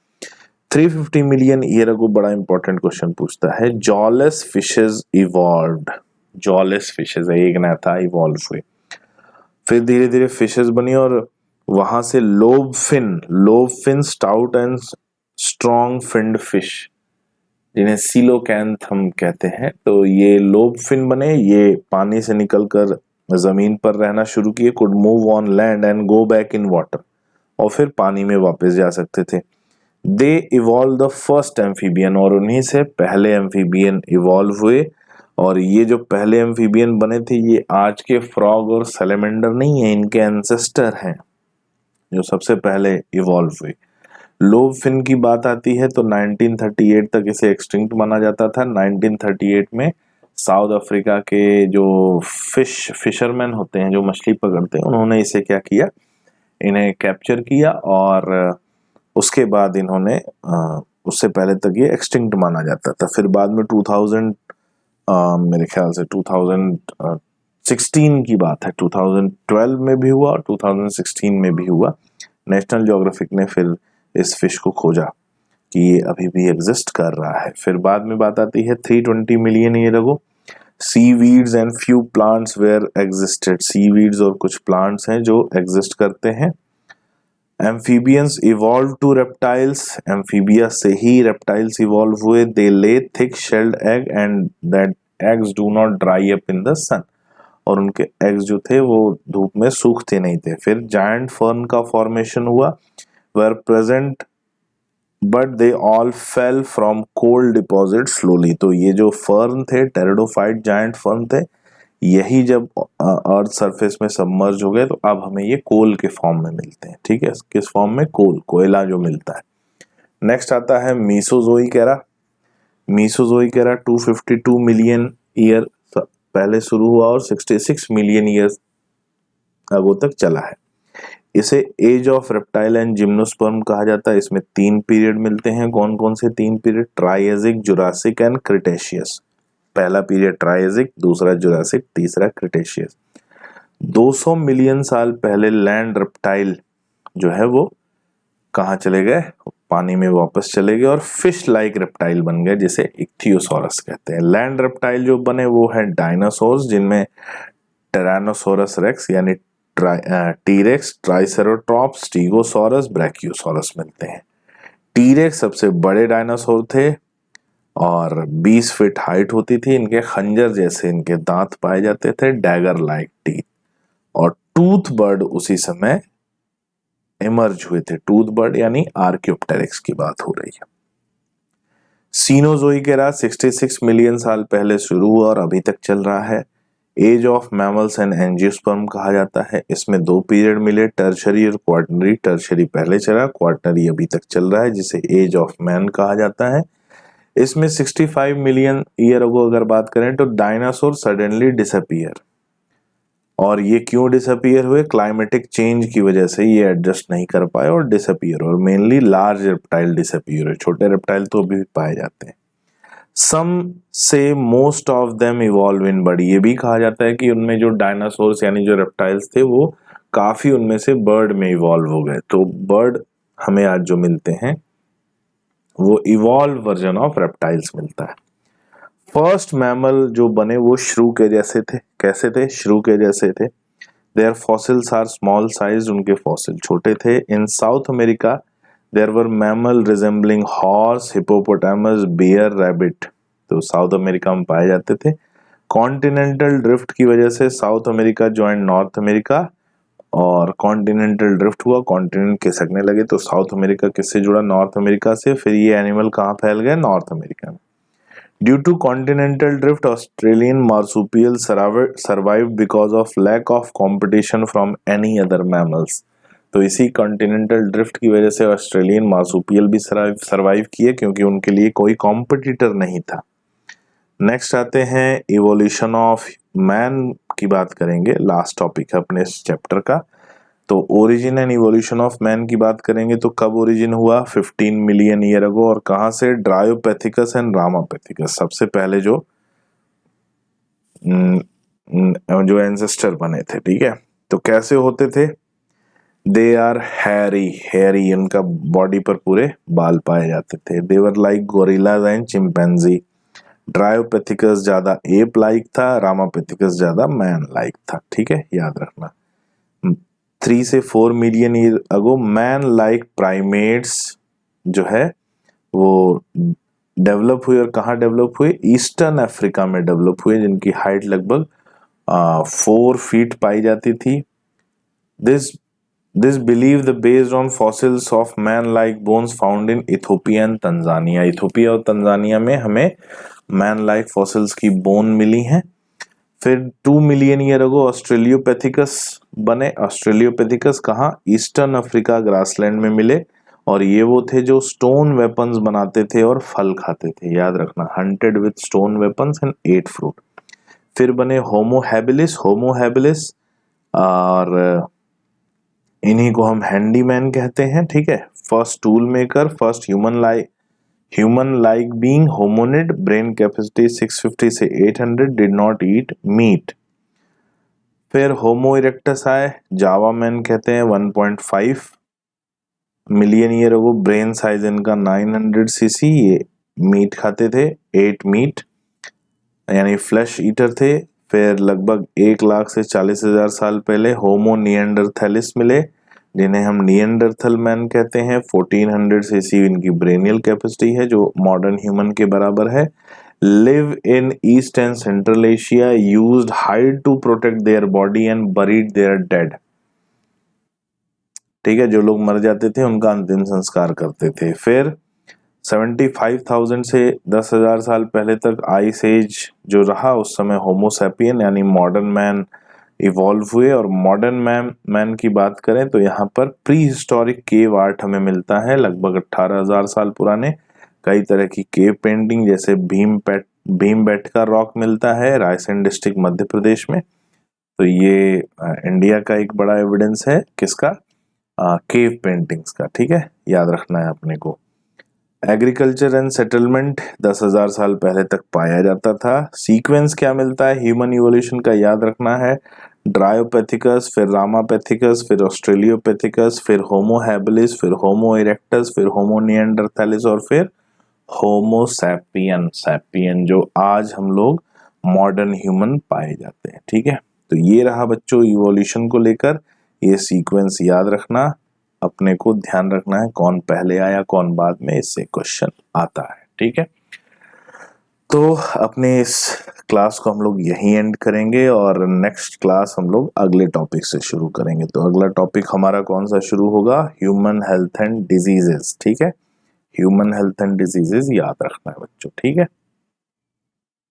Speaker 1: 350 मिलियन ईयर अगो बड़ा इंपॉर्टेंट क्वेश्चन पूछता है, jawless fishes evolved, jawless fishes एक ना था, इवॉल्व हुए। फिर धीरे धीरे फिशेस बनी और वहां से lobefin stout and strong finned fish, जिन्हें सीलोकैंथ हम कहते हैं, तो ये लोबफिन बने। ये पानी से निकलकर जमीन पर रहना शुरू किए, could move on land and go back in water, और फिर पानी में वापस जा सकते थे। दे इवॉल्व द फर्स्ट एम्फीबियन, और उन्हीं से पहले एम्फीबियन इवॉल्व हुए। और ये जो पहले एम्फीबियन बने थे ये आज के फ्रॉग और सैलेमेंडर नहीं है, इनके एंसेस्टर हैं जो सबसे पहले इवॉल्व हुए। लोबफिन की बात आती है तो 1938 तक इसे एक्सटिंक्ट माना जाता था। 1938 में साउथ अफ्रीका के जो फिशरमैन होते हैं, जो मछली पकड़ते हैं, उन्होंने इसे क्या किया, इन्हें कैप्चर किया, और उसके बाद इन्होंने उससे पहले तक ये एक्सटिंक्ट माना जाता था। फिर बाद में 2000 मेरे ख्याल से 2016 की बात है, 2012 में भी हुआ और 2016 में भी हुआ। नेशनल ज्योग्राफिक ने फिर इस फिश को खोजा कि ये अभी भी एग्जिस्ट कर रहा है। फिर बाद में बात आती है 320 million year ago, seaweeds and few plants were existed, seaweeds और कुछ प्लांट्स हैं जो एग्जिस्ट करते हैं। Amphibians evolve to reptiles, amphibia से ही रेप्टाइल्स इवॉल्व हुए। They lay thick shelled egg and that eggs do not dry up in the sun, और उनके एग्स जो थे वो धूप में सूखते नहीं थे। फिर जायंट फर्न का फॉर्मेशन हुआ, were present but they all fell from coal deposit slowly. तो ये जो फर्न थे, टेरिडोफाइट जायंट फर्न थे, यही जब अर्थ सरफेस में सबमर्ज हो गए तो अब हमें ये कोल के फॉर्म में मिलते हैं, ठीक है। किस फॉर्म में? कोल, कोयला जो मिलता है। नेक्स्ट आता है Mesozoic era. Mesozoic era 252 million year पहले शुरू हुआ और 66 मिलियन ईयर अगो तक चला है। इसे age of reptile and gymnosperm कहा जाता है। इसमें 3 पीरियड मिलते हैं। कौन कौन से 3 period? Triassic, Jurassic and Cretaceous. पहला पीरियड ट्राइएजिक, दूसरा जुरासिक, तीसरा क्रिटेशियस। 200 मिलियन साल पहले लैंड रेप्टाइल जो है वो कहाँ चले गए? पानी में वापस चले गए और फिश लाइक रेप्टाइल बन गए, जिसे इक्थियोसॉरस कहते हैं। लैंड रेप्टाइल जो बने वो है डायनासोर्स, जिनमें टेरानोसोरस रेक्स यानी टीरेक्स, ट्राइसेरोटॉप्स, स्टीगोसॉरस, ब्रैकियोसॉरस मिलते हैं। टीरेक्स सबसे बड़े डायनासोर थे और 20 फीट हाइट होती थी। इनके खंजर जैसे इनके दांत पाए जाते थे, डैगर लाइक टीथ। और टूथ बर्ड उसी समय इमर्ज हुए थे। टूथ बर्ड यानी आर्क्योप्टेरिक्स की बात हो रही है। सीनोजोइक एरा 66 मिलियन साल पहले शुरू हुआ और अभी तक चल रहा है। Age of mammals and angiosperm कहा जाता है। इसमें 2 पीरियड मिले, टर्शरी और क्वार्टनरी। टर्शरी पहले चला, क्वार्टनरी अभी तक चल रहा है, जिसे एज ऑफ मैन कहा जाता है। इसमें 65 मिलियन ईयर अगो अगर बात करें तो डायनासोर सडनली डिसअपीयर। और ये क्यों डिसअपीयर हुए? क्लाइमेटिक चेंज की वजह से ये एडजस्ट नहीं कर पाए और डिसअपीयर। और मेनली लार्ज रेप्टाइल डिसअपीयर हुए, छोटे रेप्टाइल तो अभी भी पाए जाते हैं। सम से most of them evolve in bird, ये भी कहा जाता है कि उनमें जो डायनासोर्स यानी जो रेप्टाइल्स थे वो काफी उनमें से बर्ड में इवॉल्व हो गए। तो बर्ड हमें आज जो मिलते हैं वो इवॉल्व वर्जन ऑफ रेप्टाइल्स मिलता है। फर्स्ट मैमल जो बने वो श्रू के जैसे थे। कैसे थे? श्रू के जैसे थे। Their fossils are small size, उनके फॉसिल छोटे थे। In South America there were mammal resembling horse, hippopotamus, bear, rabbit, तो साउथ अमेरिका में पाए जाते थे। कॉन्टिनेंटल ड्रिफ्ट की वजह से South America join North America, और कॉन्टिनेंटल ड्रिफ्ट हुआ, कॉन्टिनेंट खिसकने लगे, तो साउथ अमेरिका किससे जुड़ा? नॉर्थ अमेरिका से। फिर ये एनिमल कहाँ फैल गए? नॉर्थ अमेरिका में। Due to continental drift Australian marsupial survive because of lack of competition from any other mammals. तो इसी कॉन्टिनेंटल ड्रिफ्ट की वजह से ऑस्ट्रेलियन मार्सुपियल भी सर्वाइव किए क्योंकि उनके लिए कोई कॉम्पिटिटर नहीं था। नेक्स्ट आते हैं इवोल्यूशन ऑफ मैन की बात करेंगे, लास्ट टॉपिक है अपने इस चैप्टर का। तो origin and evolution of man की बात करेंगे तो कब ओरिजिन हुआ, 15 मिलियन ईयर अगो, और कहां से, ड्रायोपैथिकस एंड रामापैथिकस। सबसे पहले जो एंसेस्टर बने थे, ठीक है। तो कैसे होते थे, दे आर हैरी, उनका बॉडी पर पूरे बाल पाए जाते थे। They were like gorillas and chimpanzee. Dryopithecus ज्यादा एप लाइक था, रामापैथिकस ज्यादा मैन लाइक था, ठीक है, याद रखना। 3 से 4 मिलियन ईयर अगो मैन लाइक प्राइमेट्स जो है वो डेवलप हुए, और कहाँ डेवलप हुए, ईस्टर्न अफ्रीका में डेवलप हुए, जिनकी हाइट लगभग 4 फीट पाई जाती थी। This believe the based on fossils of man like bones found in Ethiopia and Tanzania. Ethiopia और तंजानिया में हमें मैन लाइक फॉसिल्स की बोन मिली हैं। फिर 2 मिलियन ईयर अगो ऑस्ट्रेलियोपैथिकस बने। ऑस्ट्रेलियोपैथिकस कहाँ, ईस्टर्न अफ्रीका ग्रासलैंड में मिले, और ये वो थे जो स्टोन वेपन्स बनाते थे और फल खाते थे, याद रखना, hunted with stone weapons and ate fruit. फिर बने होमो हैबिलिस, और इन्हीं को हम हैंडीमैन कहते हैं, ठीक है। First tool maker, first human like being, hominid, brain capacity 650 से 800, डिड नॉट ईट मीट। फिर होमो इरेक्टस आए, जावा मैन कहते हैं, 1.5 मिलियन ईयर अगो, ब्रेन साइज इनका 900 सीसी, ये मीट खाते थे, 8 मीट, यानी फ्लैश ईटर थे। फिर लगभग 1 लाख से 40,000 साल पहले होमो निएंडरथैलिस मिले, जिन्हें हम निएंडरथल मैन कहते हैं। 1400 सीसी इनकी ब्रेनियल कैपेसिटी है, जो मॉडर्न ह्यूमन के बराबर है। Live in east and central Asia, used hide to protect their body and buried their dead, ठीक है, जो लोग मर जाते थे उनका अंतिम संस्कार करते थे। फिर 75,000 से 10,000 साल पहले तक आइस एज जो रहा, उस समय होमोसैपियन यानी मॉडर्न मैन इवॉल्व हुए। और मॉडर्न मैन की बात करें तो यहाँ पर प्री हिस्टोरिक केव आर्ट हमें मिलता है, लगभग 18,000 साल पुराने। कई तरह की केव पेंटिंग, जैसे भीमबेटका रॉक मिलता है रायसेन डिस्ट्रिक्ट मध्य प्रदेश में। तो ये इंडिया का एक बड़ा एविडेंस है, किसका, केव पेंटिंग्स का, ठीक है, याद रखना है अपने को। एग्रीकल्चर एंड सेटलमेंट 10,000 साल पहले तक पाया जाता था। सीक्वेंस क्या मिलता है ह्यूमन इवोल्यूशन का, याद रखना है, ड्रायोपैथिकस, फिर रामापैथिकस, फिर ऑस्ट्रेलियोपैथिकस, फिर होमो हैबिलिस, फिर होमो इरेक्टस, फिर होमो निएंडरथैलिस, और फिर होमो सैपियन जो आज हम लोग मॉडर्न ह्यूमन पाए जाते हैं, ठीक है। तो ये रहा बच्चों इवोल्यूशन को लेकर, ये सीक्वेंस याद रखना, अपने को ध्यान रखना है कौन पहले आया कौन बाद में, इससे क्वेश्चन आता है, ठीक है। तो अपने इस क्लास को हम लोग यहीं एंड करेंगे, और नेक्स्ट क्लास हम लोग अगले टॉपिक से शुरू करेंगे। तो अगला टॉपिक हमारा कौन सा शुरू होगा, ह्यूमन हेल्थ एंड डिजीजेस, ठीक है, ह्यूमन हेल्थ एंड डिजीजेस याद रखना है बच्चों, ठीक है।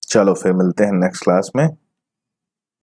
Speaker 1: चलो फिर मिलते हैं नेक्स्ट क्लास में।